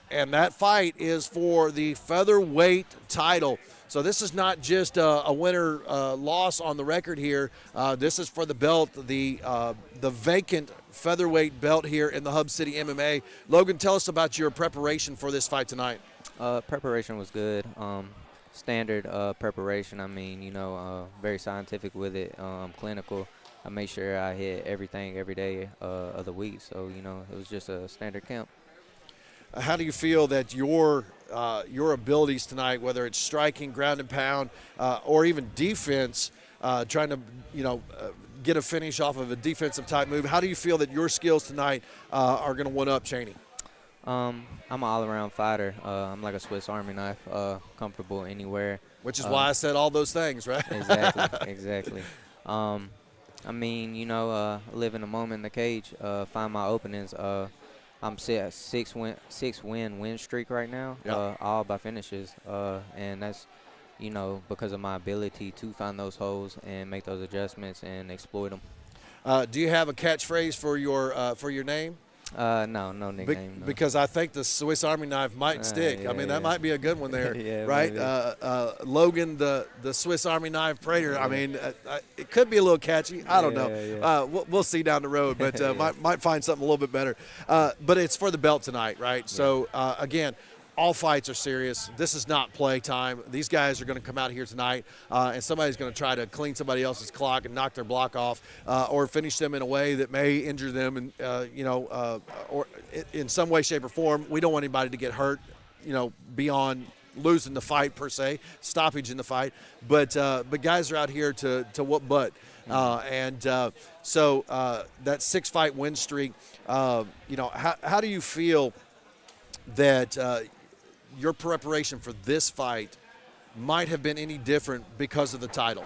S1: and that fight is for the featherweight title. So this is not just a winner loss on the record here. This is for the belt, the vacant featherweight belt here in the Hub City MMA. Logan, tell us about your preparation for this fight tonight.
S11: Preparation was good. Standard preparation. I mean, very scientific with it, clinical. I made sure I hit everything every day of the week. So, it was just a standard camp.
S1: How do you feel that your abilities tonight, whether it's striking, ground and pound, or even defense, trying to, get a finish off of a defensive type move, how do you feel that your skills tonight are going to one-up Cheney?
S11: I'm an all-around fighter. I'm like a Swiss Army knife, comfortable anywhere.
S1: Which is why I said all those things, right?
S11: Exactly, exactly. I mean, live in the moment in the cage, find my openings. I'm at six win streak right now, all by finishes, and that's because of my ability to find those holes and make those adjustments and exploit them.
S1: Do you have a catchphrase for your name?
S11: No nickname. No.
S1: Because I think the Swiss Army knife might stick.
S11: Yeah,
S1: I mean, that might be a good one there,
S11: yeah,
S1: right? Logan, the Swiss Army knife Prater. I mean, it could be a little catchy. I don't know.
S11: Yeah.
S1: We'll see down the road, but might find something a little bit better. But it's for the belt tonight, right? So, again, all fights are serious. This is not play time. These guys are going to come out here tonight, and somebody's going to try to clean somebody else's clock and knock their block off, or finish them in a way that may injure them, and or in some way, shape, or form. We don't want anybody to get hurt, beyond losing the fight per se, stoppage in the fight. But guys are out here to whoop butt, so that 6-fight win streak. How do you feel that your preparation for this fight might have been any different because of the title?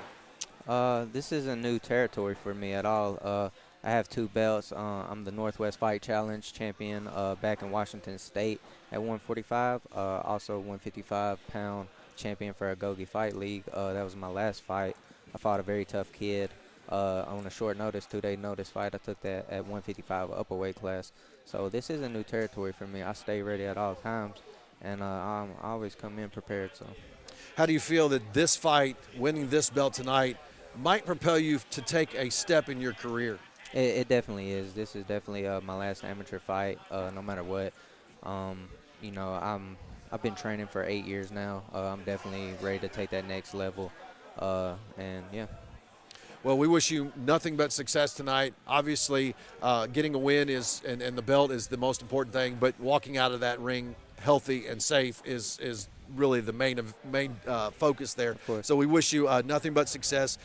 S11: This isn't new territory for me at all. I have 2 belts. I'm the Northwest Fight Challenge champion back in Washington State at 145. Also 155-pound champion for Agoge Fight League. That was my last fight. I fought a very tough kid on a short notice, 2-day notice fight. I took that at 155 upper weight class. So this isn't new territory for me. I stay ready at all times, and I always come in prepared. So,
S1: how do you feel that this fight, winning this belt tonight, might propel you to take a step in your career?
S11: It definitely is. This is definitely my last amateur fight, no matter what. I've been training for 8 years now. I'm definitely ready to take that next level, and yeah.
S1: Well, we wish you nothing but success tonight. Obviously, getting a win and the belt is the most important thing, but walking out of that ring healthy and safe is really the main focus there. So we wish you nothing but success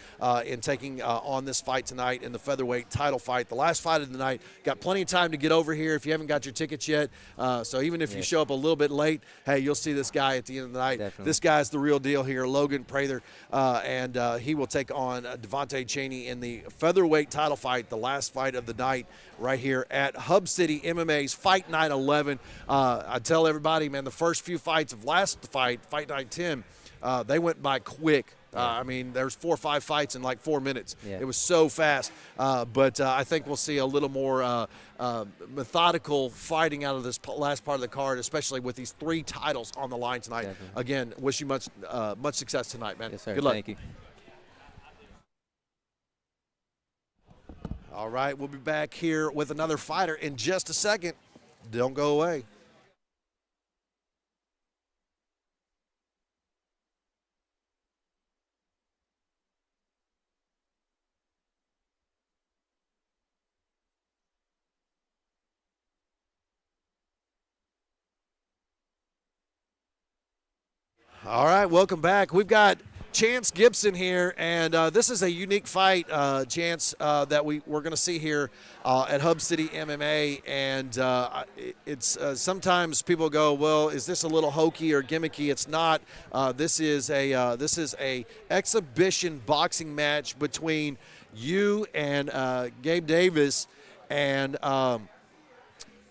S1: in taking on this fight tonight in the featherweight title fight. The last fight of the night. Got plenty of time to get over here if you haven't got your tickets yet. So even if you show up a little bit late, hey, you'll see this guy at the end of the night.
S11: Definitely.
S1: This guy's the real deal here, Logan Prater, and he will take on Devontae Cheney in the featherweight title fight, the last fight of the night, right here at Hub City MMA's Fight Night 11. I tell everybody, man, the first few fights of last fight Night 10, they went by quick. I mean, there's 4 or 5 fights in like 4 minutes.
S11: Yeah.
S1: It was so fast. But I think we'll see a little more methodical fighting out of this last part of the card, especially with these 3 titles on the line tonight.
S11: Definitely.
S1: Again, wish you much success tonight, man.
S11: Yes, sir.
S1: Good luck.
S11: Thank you.
S1: All right, we'll be back here with another fighter in just a second. Don't go away. All right, welcome back. We've got Chance Gibson here, and this is a unique fight, Chance, that we're going to see here at Hub City MMA. And it's sometimes people go, well, is this a little hokey or gimmicky? It's not. This is a exhibition boxing match between you and Gabe Davis, and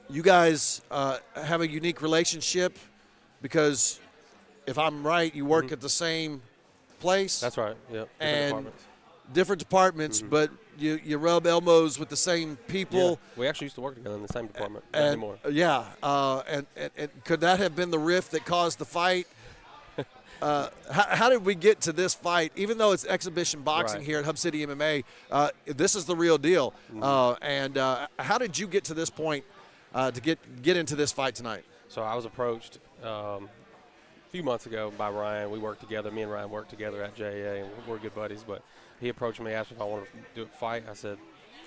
S1: you guys have a unique relationship because, if I'm right, you work at the same place.
S12: That's right. Yep.
S1: Different departments, but you rub elbows with the same people.
S12: Yeah. We actually used to work together in the same department. Not
S1: And,
S12: anymore.
S1: Yeah. And could that have been the rift that caused the fight? How did we get to this fight? Even though it's exhibition boxing here at Hub City MMA, this is the real deal. And how did you get to this point to get into this fight tonight?
S12: So I was approached a few months ago by Ryan. We worked together. Me and Ryan worked together at JAA, and we're good buddies. But he approached me, asked if I wanted to do a fight. I said,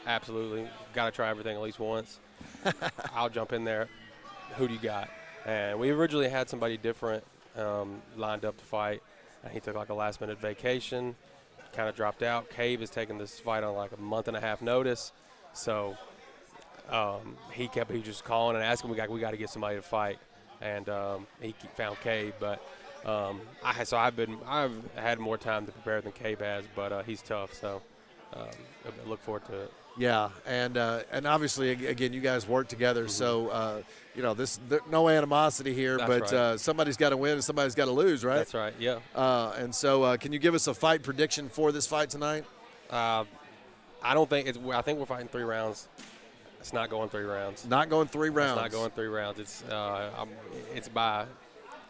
S12: absolutely. Got to try everything at least once. I'll jump in there. Who do you got? And we originally had somebody different lined up to fight. And he took like a last-minute vacation, kind of dropped out. Cave is taking this fight on like a month-and-a-half notice. So he just calling and asking. We got to get somebody to fight, and he found Cabe. But I've had more time to prepare than Cabe has, but he's tough. So I look forward to it.
S1: Yeah, and obviously, again, you guys work together, so there's no animosity here.
S12: That's
S1: but
S12: right.
S1: Somebody's got to win and somebody's got to lose, right?
S12: That's right. Yeah.
S1: And so, can you give us a fight prediction for this fight tonight?
S12: I think we're fighting 3 rounds. It's not going 3 rounds.
S1: Not going 3 rounds.
S12: It's not going 3 rounds. It's by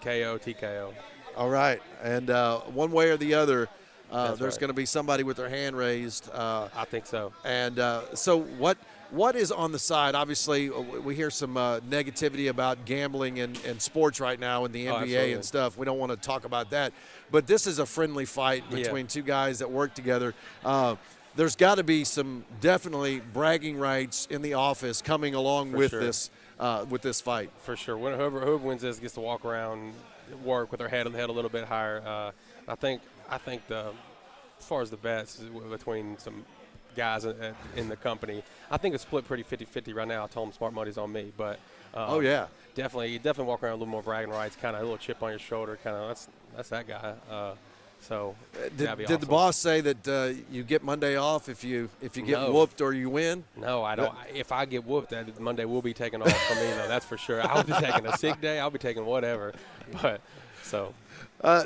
S12: KO, TKO.
S1: All right, and one way or the other, there's
S12: right.
S1: going to be somebody with their hand raised.
S12: I think so.
S1: And so what is on the side? Obviously, we hear some negativity about gambling and sports right now in the NBA
S12: absolutely.
S1: and stuff. We don't want to talk about that. But this is a friendly fight between two guys that work together. There's got to be some definitely bragging rights in the office coming along with this fight.
S12: For sure. Whoever wins this gets to walk around, work with their head a little bit higher. I think as far as the bets between some guys in the company, I think it's split pretty 50-50 right now. I told them smart money's on me, but definitely walk around a little more bragging rights, kind of a little chip on your shoulder, kind of that's that guy. So
S1: did the boss say that you get Monday off if you get whooped or you win?
S12: No, I don't. If I get whooped, that Monday will be taken off for me. Though, that's for sure. I'll be taking a sick day. I'll be taking whatever. But so.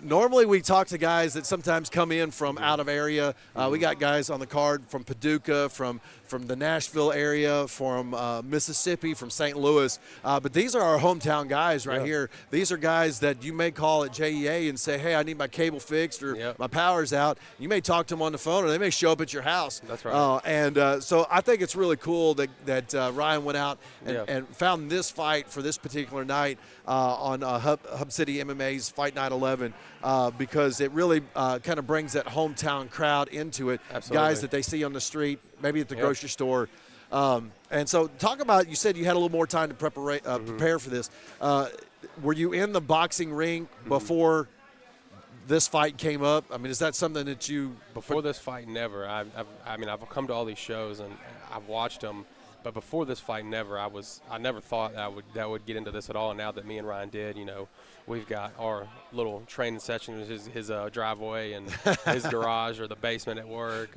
S1: Normally we talk to guys that sometimes come in from out of area. We got guys on the card from Paducah, from the Nashville area, from Mississippi, from St. Louis. But these are our hometown guys right here. These are guys that you may call at JEA and say, hey, I need my cable fixed or my power's out. You may talk to them on the phone or they may show up at your house.
S12: That's right.
S1: So I think it's really cool that Ryan went out and found this fight for this particular night on Hub City MMA's Fight Night 11. Because it really kind of brings that hometown crowd into it.
S12: Absolutely.
S1: Guys that they see on the street, maybe at the grocery store. And so talk about, you said you had a little more time to prepare for this. Were you in the boxing ring before this fight came up? I mean, is that something that you –
S12: Before this fight, never. I've come to all these shows and I've watched them. But before this fight, never. I never thought that would get into this at all. And now that me and Ryan did, we've got our little training session, his driveway and his garage or the basement at work.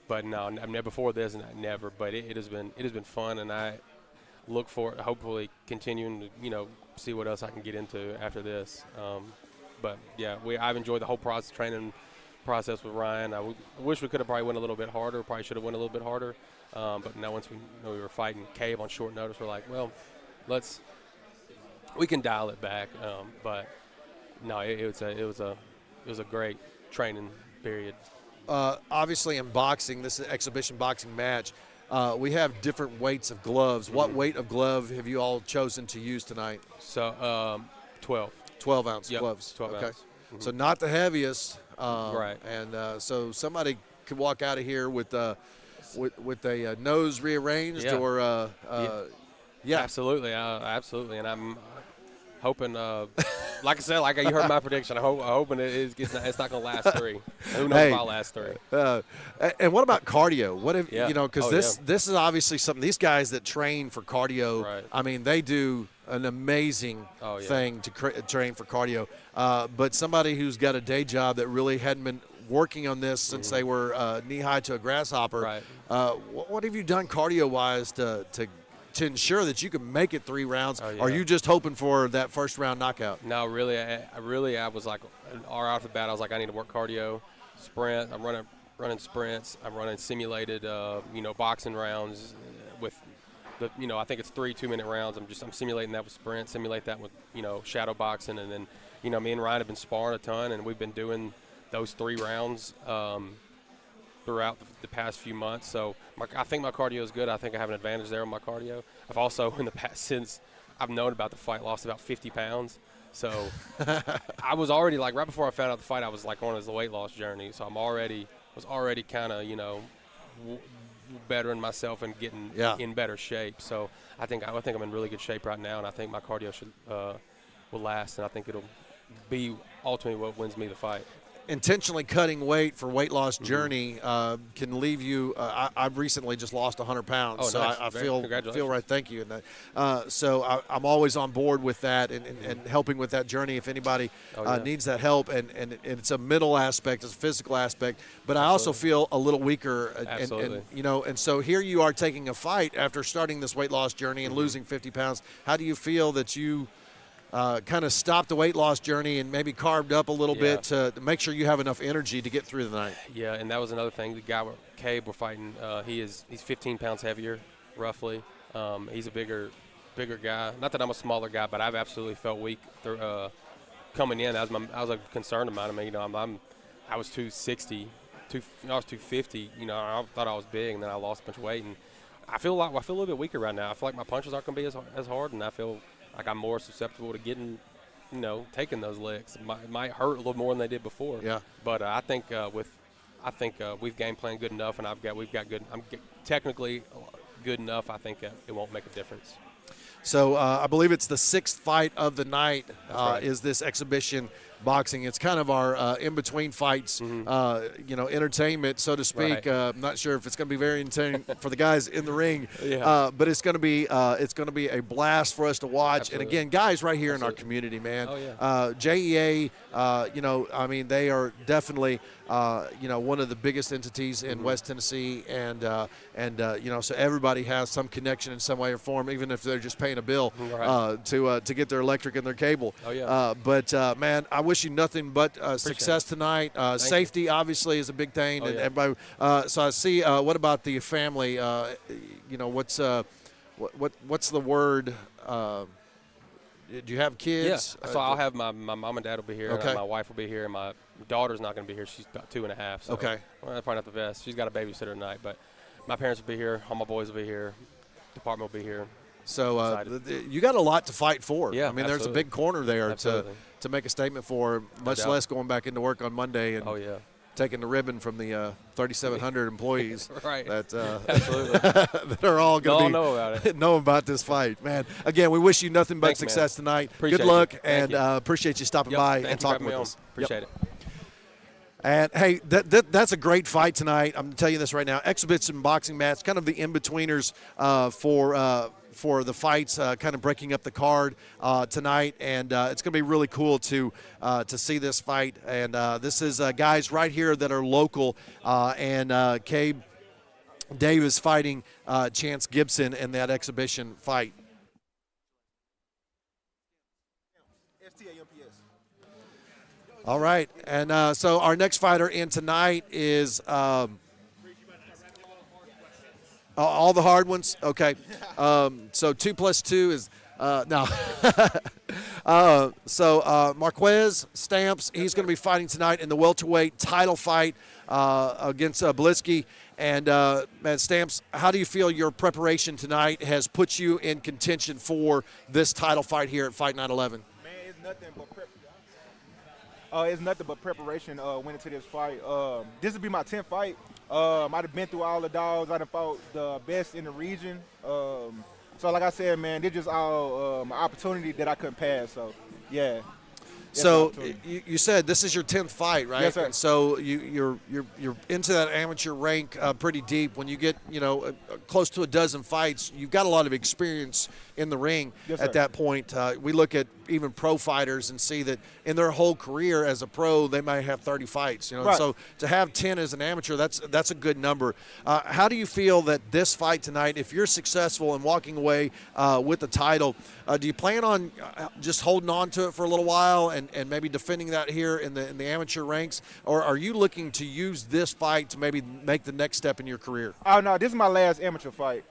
S12: But no, before this, never. But it has been fun, and I look forward to hopefully continuing to see what else I can get into after this. But yeah, I've enjoyed the whole training process with Ryan. I wish we could have probably went a little bit harder. Probably should have went a little bit harder. But now once we were fighting Cabe on short notice, we're like, well, we can dial it back. But no, it was a great training period.
S1: Obviously in boxing, this is an exhibition boxing match. We have different weights of gloves. What weight of glove have you all chosen to use tonight?
S12: So 12.
S1: 12-ounce gloves.
S12: 12
S1: okay.
S12: ounce. Mm-hmm.
S1: So not the heaviest.
S12: Right.
S1: And so somebody could walk out of here with a nose rearranged or
S12: absolutely, absolutely. And I'm hoping, like I said, like you heard my prediction. I'm hoping it's not going to last 3. Who knows if I'll last 3?
S1: And what about cardio? What if because this is obviously something. These guys that train for cardio,
S12: right.
S1: I mean, they do an amazing thing to train for cardio. But somebody who's got a day job that really hadn't been working on this since they were knee-high to a grasshopper.
S12: Right.
S1: What have you done cardio-wise to ensure that you can make it 3 rounds?
S12: Oh, yeah.
S1: Are you just hoping for that first-round knockout?
S12: No, really. I was like, off the bat, I was like, I need to work cardio, sprint. I'm running sprints. I'm running simulated, boxing rounds with the, I think it's 3 2-minute rounds. I'm simulating that with sprint, simulate that with, shadow boxing. And then, me and Ryan have been sparring a ton, and we've been doing those 3 rounds throughout the past few months. So I think my cardio is good. I think I have an advantage there on my cardio. I've also, in the past, since I've known about the fight, lost about 50 pounds. So I was already, right before I found out the fight, I was, on this weight loss journey. So was already kind of, bettering myself and getting in better shape. So I think I'm in really good shape right now, and I think my cardio will last, and I think it'll be ultimately what wins me the fight.
S1: intentionally cutting weight for weight loss journey can leave you. I've recently just lost 100 pounds,
S12: Oh,
S1: so
S12: nice.
S1: I
S12: Congratulations.
S1: feel right. Thank you. And so I'm always on board with that and helping with that journey if anybody needs that help. And it's a mental aspect, it's a physical aspect, but I also feel a little weaker.
S12: Absolutely.
S1: And so here you are taking a fight after starting this weight loss journey and losing 50 pounds. How do you feel that you kind of stopped the weight loss journey and maybe carved up a little bit to make sure you have enough energy to get through the night?
S12: Yeah, and that was another thing. The guy, Cabe, we're fighting. He's 15 pounds heavier, roughly. He's a bigger guy. Not that I'm a smaller guy, but I've absolutely felt weak through, coming in. That was a concern of mine. I mean, you know, I was 260, I was 250. You know, I thought I was big, and then I lost a bunch of weight, and I feel a little bit weaker right now. I feel like my punches aren't going to be as hard, and I feel like I'm more susceptible to getting, you know, taking those licks. It might hurt a little more than they did before.
S1: Yeah.
S12: But I think we've game planned good enough, and we've got good. I'm technically good enough. I think it won't make a difference.
S1: So I believe it's the 6th fight of the night
S12: right.
S1: is this exhibition boxing. It's kind of our in-between fights, entertainment, so to speak.
S12: Right.
S1: I'm not sure if it's going to be very entertaining for the guys in the ring,
S12: Yeah.
S1: but it's going to be a blast for us to watch.
S12: Absolutely.
S1: And again, guys right here in our
S12: Absolutely.
S1: community, man.
S12: Oh, yeah.
S1: JEA, they are definitely one of the biggest entities in West Tennessee, and so everybody has some connection in some way or form, even if they're just paying a bill
S12: Right.
S1: to get their electric and their cable.
S12: Oh, yeah.
S1: But man, I wish you nothing but success tonight. Safety obviously is a big thing,
S12: Oh,
S1: and
S12: yeah.
S1: everybody. So I see. What about the family? What's the word? Do you have kids?
S12: Yeah. So I'll have my mom and dad will be here.
S1: Okay.
S12: My wife will be here, and my daughter's not going to be here. She's about 2.5. So
S1: Okay.
S12: Well, that's probably not the best. She's got a babysitter tonight, but my parents will be here. All my boys will be here. Department will be here.
S1: So you got a lot to fight for.
S12: Yeah,
S1: I mean, there's a
S12: absolutely.
S1: big corner there
S12: Absolutely.
S1: to make a statement for, much
S12: doubt.
S1: less going back into work on Monday and
S12: Oh, yeah.
S1: taking the ribbon from the 3,700 employees
S12: Right.
S1: that
S12: Absolutely.
S1: that are all going to
S12: know about it.
S1: know about this fight, man. Again, we wish you nothing but
S12: Thanks, man.
S1: success tonight.
S12: Appreciate
S1: Good luck,
S12: you. Thank
S1: and
S12: you.
S1: appreciate you stopping
S12: Yep.
S1: by
S12: Thank
S1: and
S12: you for
S1: talking
S12: having
S1: with
S12: me on.
S1: us.
S12: Appreciate
S1: Yep.
S12: it.
S1: And hey, that's a great fight tonight. I'm telling you this right now. Exhibition boxing match, kind of the in-betweeners for the fights, kind of breaking up the card tonight, and it's going to be really cool to see this fight. And this is guys right here that are local, and Cabe Davis fighting Chance Gibson in that exhibition fight. All right, and so our next fighter in tonight is all the hard ones. Okay, so 2 + 2 is no. So Marquez Stamps, he's going to be fighting tonight in the welterweight title fight against Blitzky. And man, Stamps, how do you feel your preparation tonight has put you in contention for this title fight here at Fight Night 11?
S13: Man, it's nothing but preparation went into this fight. This will be my 10th fight. I've been through all the dogs. I've fought the best in the region. So like I said, man, this just all an opportunity that I couldn't pass. So, yeah.
S1: So you said this is your 10th fight, right?
S13: Yes, sir.
S1: And so you're into that amateur rank pretty deep. When you get close to a dozen fights, you've got a lot of experience in the ring.
S13: Yes,
S1: at
S13: sir.
S1: that point. We look at even pro fighters and see that in their whole career as a pro, they might have 30 fights.
S13: Right.
S1: So to have 10 as an amateur, that's a good number. How do you feel that this fight tonight, if you're successful in walking away with the title, do you plan on just holding on to it for a little while and maybe defending that here in the amateur ranks, or are you looking to use this fight to maybe make the next step in your career?
S13: Oh, no, this is my last amateur fight.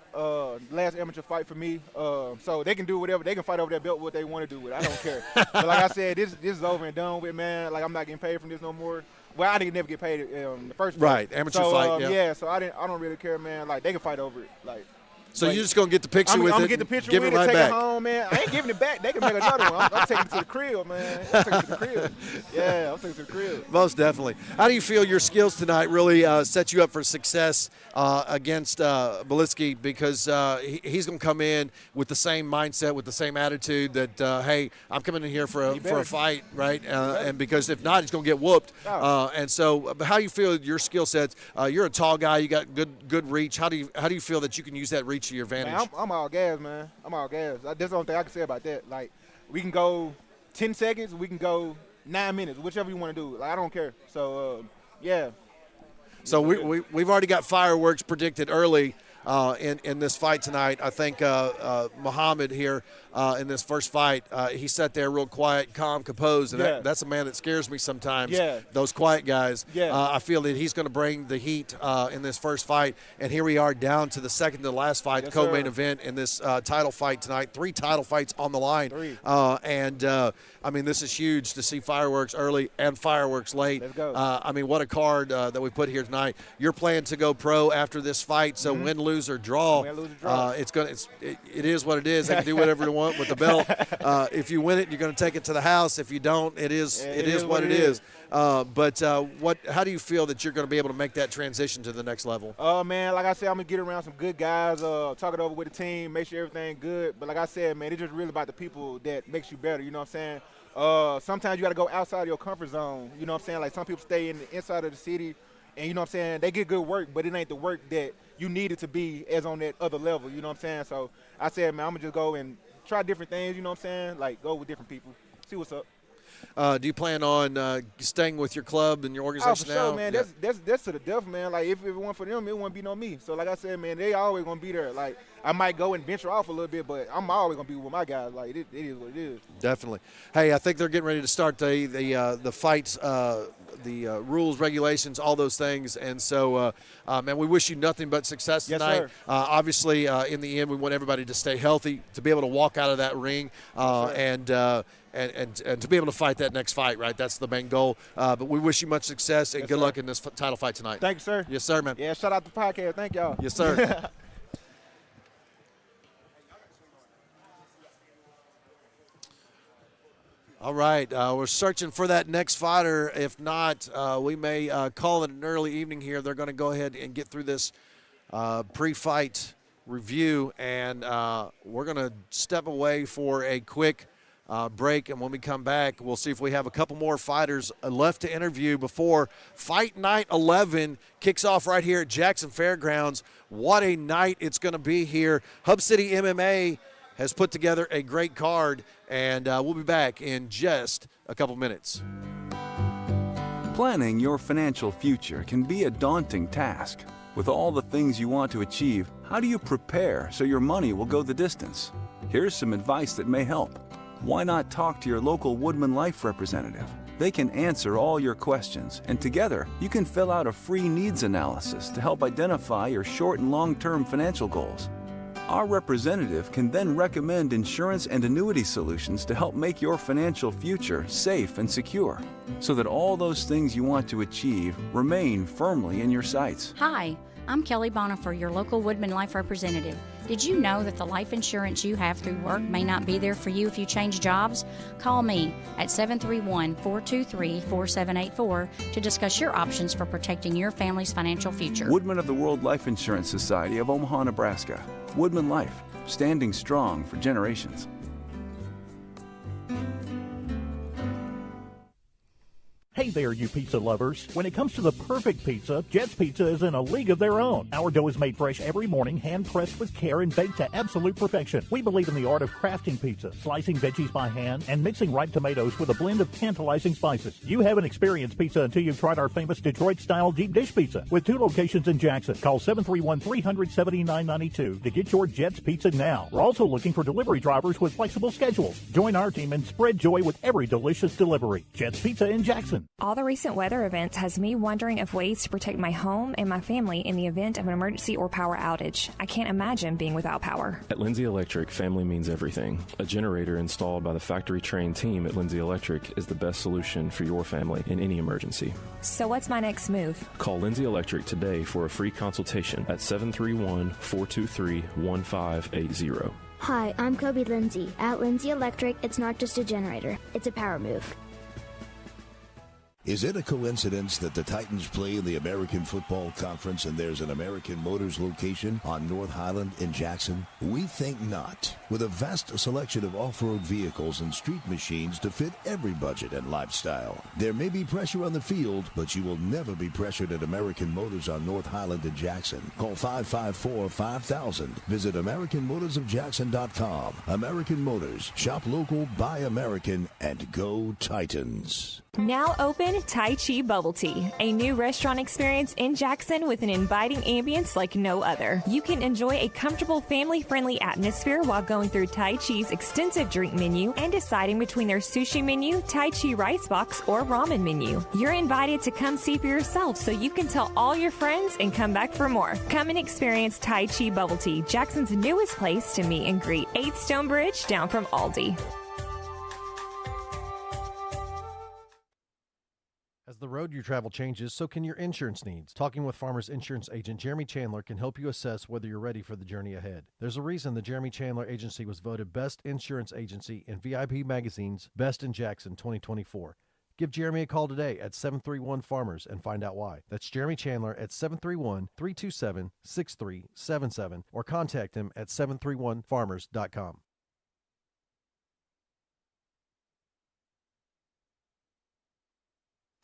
S13: Last amateur fight for me. So they can do whatever. They can fight over that belt what they want to do with it. I don't care. But like I said, this is over and done with, man. Like, I'm not getting paid from this no more. Well, I didn't never get paid in the first place.
S1: Right, amateur fight, yeah.
S13: Yeah, so I don't really care, man. Like, they can fight over it. Like,
S1: So
S13: But
S1: you're just going to get the picture with it?
S13: I'm going to get the picture
S1: give
S13: with
S1: it,
S13: it,
S1: right
S13: take
S1: back.
S13: it home, man. I ain't giving it back. They can make another one. I'm taking it to the crib, man. I'm taking it to the crib. Yeah, I'm taking it to the crib.
S1: Most definitely. How do you feel your skills tonight really set you up for success against Belitsky? Because he's going to come in with the same mindset, with the same attitude that, hey, I'm coming in here for a fight, right? And because if not, he's going to get whooped. And so how do you feel your skill sets? You're a tall guy. You got good reach. How do you feel that you can use that reach to your advantage?
S13: Man, I'm all gas, man. I'm all gas. That's the only thing I can say about that. Like, we can go 10 seconds. We can go 9 minutes, whichever you want to do. Like, I don't care. So, yeah.
S1: So we've already got fireworks predicted early in this fight tonight. I think Muhammad here in this first fight, he sat there real quiet, calm, composed, and that's a man that scares me sometimes.
S13: Yeah.
S1: Those quiet guys.
S13: Yeah.
S1: I feel that he's going to bring the heat in this first fight, and here we are down to the second to last fight, the co-main event in this title fight tonight. 3 title fights on the line.
S13: 3.
S1: I mean, this is huge to see fireworks early and fireworks late.
S13: Let's go.
S1: I mean, what a card that we put here tonight. You're planning to go pro after this fight, so win, lose, or draw. It is what it is. They can do whatever they want with the belt. If you win it, you're going to take it to the house. If you don't, it is what it is. But how do you feel that you're going to be able to make that transition to the next level?
S13: Man, like I said, I'm going to get around some good guys, talk it over with the team, make sure everything good. But like I said, man, it's just really about the people that makes you better, you know what I'm saying? Sometimes you got to go outside of your comfort zone, you know what I'm saying? Like, some people stay in the inside of the city, and you know what I'm saying, they get good work, but it ain't the work that you need it to be as on that other level, you know what I'm saying? So I said, man, I'm going to just go and try different things, you know what I'm saying? Like, go with different people, see what's up.
S1: Do you plan on staying with your club and your organization
S13: for
S1: now?
S13: Sure, man. Yeah. That's to the death, man. Like, if it weren't for them, it wouldn't be no me. So, like I said, man, they always going to be there. Like, I might go and venture off a little bit, but I'm always going to be with my guys. Like, it is what it is.
S1: Definitely. Hey, I think they're getting ready to start the fights, the rules, regulations, all those things. And so, man, we wish you nothing but success tonight.
S13: Yes, sir.
S1: Obviously, in the end, we want everybody to stay healthy, to be able to walk out of that ring, and to be able to fight that next fight, right? That's the main goal. But we wish you much success and good luck in this title fight tonight.
S13: Thank you, sir.
S1: Yes, sir, man.
S13: Yeah, shout out to the podcast. Thank y'all.
S1: Yes, sir. All right, we're searching for that next fighter. If not, we may call it an early evening here. They're going to go ahead and get through this pre-fight review, and we're going to step away for a quick break, and when we come back, we'll see if we have a couple more fighters left to interview before Fight Night 11 kicks off right here at Jackson Fairgrounds. What a night it's going to be here. Hub City MMA has put together a great card, and we'll be back in just a couple minutes.
S14: Planning your financial future can be a daunting task. With all the things you want to achieve, how do you prepare so your money will go the distance? Here's some advice that may help. Why not talk to your local Woodman Life representative? They can answer all your questions, and together you can fill out a free needs analysis to help identify your short and long-term financial goals. Our representative can then recommend insurance and annuity solutions to help make your financial future safe and secure, so that all those things you want to achieve remain firmly in your sights.
S15: Hi, I'm Kelly Bonifer, your local Woodman Life representative. Did you know that the life insurance you have through work may not be there for you if you change jobs? Call me at 731-423-4784 to discuss your options for protecting your family's financial future.
S14: Woodman of the World Life Insurance Society of Omaha, Nebraska. Woodman Life, standing strong for generations.
S9: Hey there, you pizza lovers. When it comes to the perfect pizza, Jet's Pizza is in a league of their own. Our dough is made fresh every morning, hand-pressed with care, and baked to absolute perfection. We believe in the art of crafting pizza, slicing veggies by hand, and mixing ripe tomatoes with a blend of tantalizing spices. You haven't experienced pizza until you've tried our famous Detroit-style deep dish pizza. With 2 locations in Jackson, call 731-300-7992 to get your Jet's Pizza now. We're also looking for delivery drivers with flexible schedules. Join our team and spread joy with every delicious delivery. Jet's Pizza in Jackson.
S16: All the recent weather events has me wondering of ways to protect my home and my family in the event of an emergency or power outage. I can't imagine being without power.
S17: At Lindsay Electric, family means everything. A generator installed by the factory-trained team at Lindsay Electric is the best solution for your family in any emergency.
S16: So what's my next move?
S17: Call Lindsay Electric today for a free consultation at 731-423-1580.
S18: Hi, I'm Kobe Lindsay. At Lindsay Electric, it's not just a generator, it's a power move.
S19: Is it a coincidence that the Titans play in the American Football Conference and there's an American Motors location on North Highland in Jackson? We think not. With a vast selection of off-road vehicles and street machines to fit every budget and lifestyle. There may be pressure on the field, but you will never be pressured at American Motors on North Highland in Jackson. Call 554-5000. Visit AmericanMotorsofJackson.com. American Motors. Shop local, buy American, and go Titans.
S16: Now open Tai Chi Bubble Tea, a new restaurant experience in Jackson with an inviting ambience like no other. You can enjoy a comfortable, family-friendly atmosphere while going through Tai Chi's extensive drink menu and deciding between their sushi menu, Tai Chi rice box, or ramen menu. You're invited to come see for yourself so you can tell all your friends and come back for more. Come and experience Tai Chi Bubble Tea, Jackson's newest place to meet and greet. 8th Stonebridge, down from Aldi.
S1: As the road you travel changes, so can your insurance needs. Talking with Farmers Insurance agent Jeremy Chandler can help you assess whether you're ready for the journey ahead. There's a reason the Jeremy Chandler Agency was voted Best Insurance Agency in VIP Magazine's Best in Jackson 2024. Give Jeremy a call today at 731-FARMERS and find out why. That's Jeremy Chandler at 731-327-6377 or contact him at 731farmers.com.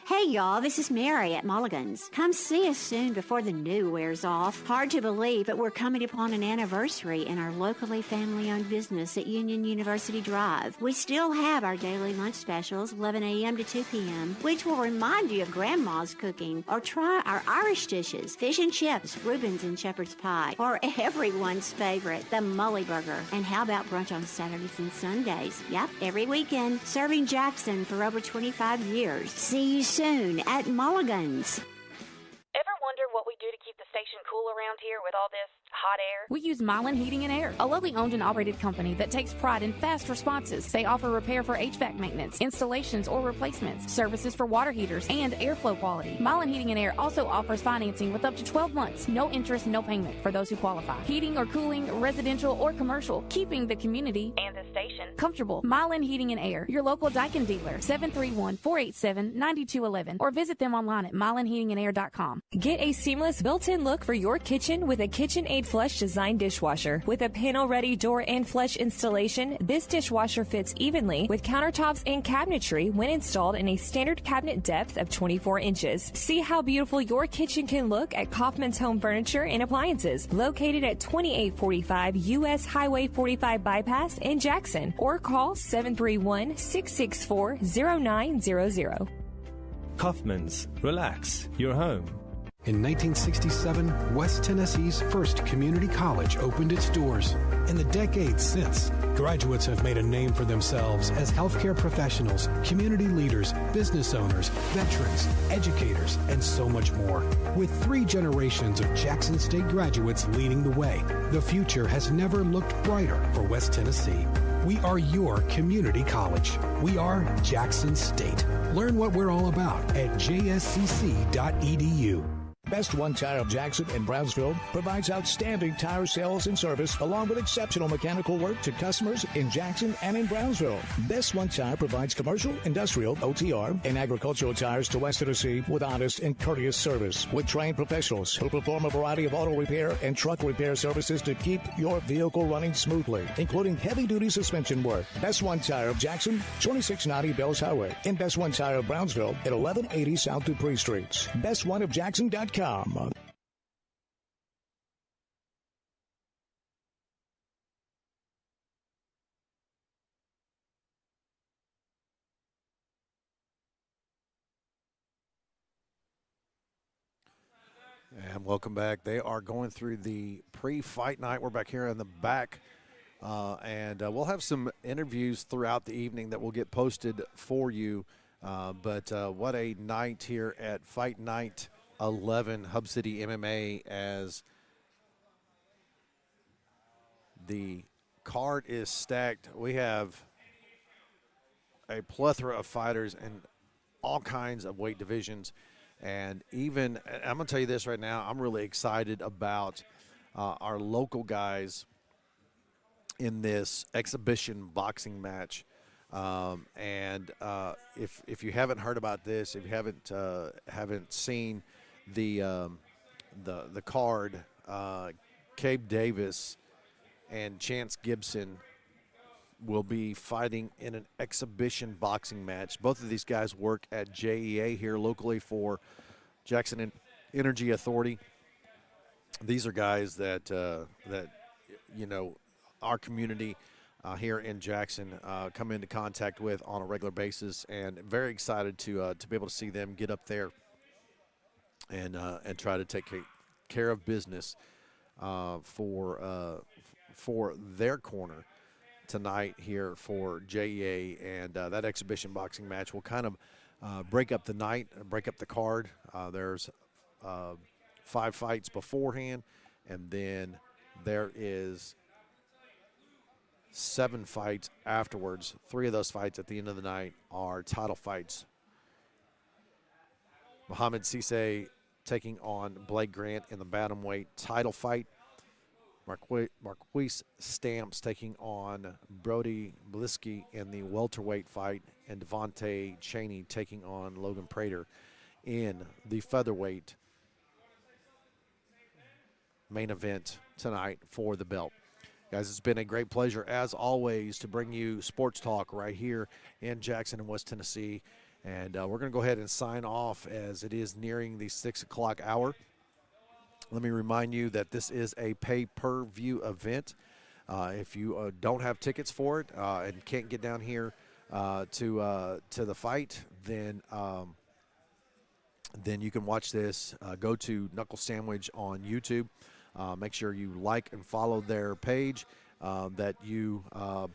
S20: Hey y'all, this is Mary at Mulligan's. Come see us soon before the new wears off. Hard to believe, but we're coming upon an anniversary in our locally family-owned business at Union University Drive. We still have our daily lunch specials, 11 a.m. to 2 p.m., which will remind you of Grandma's cooking. Or try our Irish dishes, fish and chips, Reuben's and shepherd's pie, or everyone's favorite, the Mully Burger. And how about brunch on Saturdays and Sundays? Yep, every weekend, serving Jackson for over 25 years. See you soon at Mulligan's.
S2: Ever wonder what we do to keep the station cool around here with all this hot air?
S3: We use Milan Heating and Air, a locally owned and operated company that takes pride in fast responses. They offer repair for HVAC maintenance, installations or replacements, services for water heaters, and airflow quality. Milan Heating and Air also offers financing with up to 12 months, no interest, no payment for those who qualify. Heating or cooling, residential or commercial, keeping the community
S2: and the station
S3: comfortable. Milan Heating and Air, your local Daikin dealer, 731-487-9211, or visit them online at milanheatingandair.com.
S16: Get a seamless built-in look for your kitchen with a KitchenAid Flush Design dishwasher. With a panel-ready door and flush installation, this dishwasher fits evenly with countertops and cabinetry when installed in a standard cabinet depth of 24 inches. See how beautiful your kitchen can look at Kaufman's Home Furniture and Appliances, located at 2845 U.S. Highway 45 Bypass in Jackson, or call 731-664-0900.
S21: Kaufman's. Relax. Your home. In 1967, West Tennessee's first community college opened its doors. In the decades since, graduates have made a name for themselves as healthcare professionals, community leaders, business owners, veterans, educators, and so much more. With 3 generations of Jackson State graduates leading the way, the future has never looked brighter for West Tennessee. We are your community college. We are Jackson State. Learn what we're all about at jscc.edu.
S22: Best One Tire of Jackson and Brownsville provides outstanding tire sales and service along with exceptional mechanical work to customers in Jackson and in Brownsville. Best One Tire provides commercial, industrial, OTR, and agricultural tires to West Tennessee with honest and courteous service. With trained professionals who perform a variety of auto repair and truck repair services to keep your vehicle running smoothly, including heavy-duty suspension work. Best One Tire of Jackson, 2690 Bells Highway, and Best One Tire of Brownsville at 1180 South Dupree Streets. BestOneOfJackson.com.
S1: And welcome back. They are going through the pre-fight night. We're back here in the back, and we'll have some interviews throughout the evening that will get posted for you But what a night here at Fight Night 11 Hub City MMA, as the card is stacked. We have a plethora of fighters in all kinds of weight divisions. And even, I'm going to tell you this right now, I'm really excited about our local guys in this exhibition boxing match. If you haven't heard about this, if you haven't seen the card, Cabe Davis and Chance Gibson will be fighting in an exhibition boxing match. Both of these guys work at JEA here locally for Jackson Energy Authority. These are guys that our community here in Jackson come into contact with on a regular basis, and very excited to be able to see them get up there and try to take care of business for their corner tonight here for JEA. And that exhibition boxing match will kind of break up the night, break up the card. There's 5 fights beforehand, and then there is 7 fights afterwards. 3 of those fights at the end of the night are title fights. Muhammad Cisse taking on Blake Grant in the bantamweight title fight. Marquise Stamps taking on Brody Bliski in the welterweight fight, and Devontae Cheney taking on Logan Prater in the featherweight main event tonight for the belt. Guys, it's been a great pleasure, as always, to bring you sports talk right here in Jackson and West Tennessee. And we're going to go ahead and sign off as it is nearing the 6 o'clock hour. Let me remind you that this is a pay-per-view event. If you don't have tickets for it and can't get down here to the fight, then you can watch this. Go to Knuckle Sandwich on YouTube. Make sure you like and follow their page, that you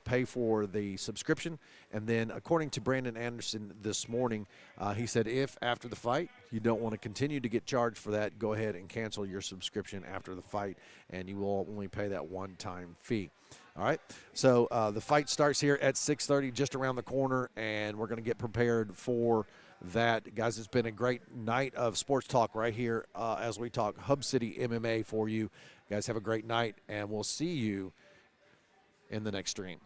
S1: pay for the subscription. And then, according to Brandon Anderson this morning, he said if after the fight you don't want to continue to get charged for that, go ahead and cancel your subscription after the fight, and you will only pay that one-time fee. All right, so the fight starts here at 6:30, just around the corner, and we're going to get prepared for that. Guys, it's been a great night of sports talk right here as we talk Hub City MMA for you. Guys, have a great night, and we'll see you in the next stream.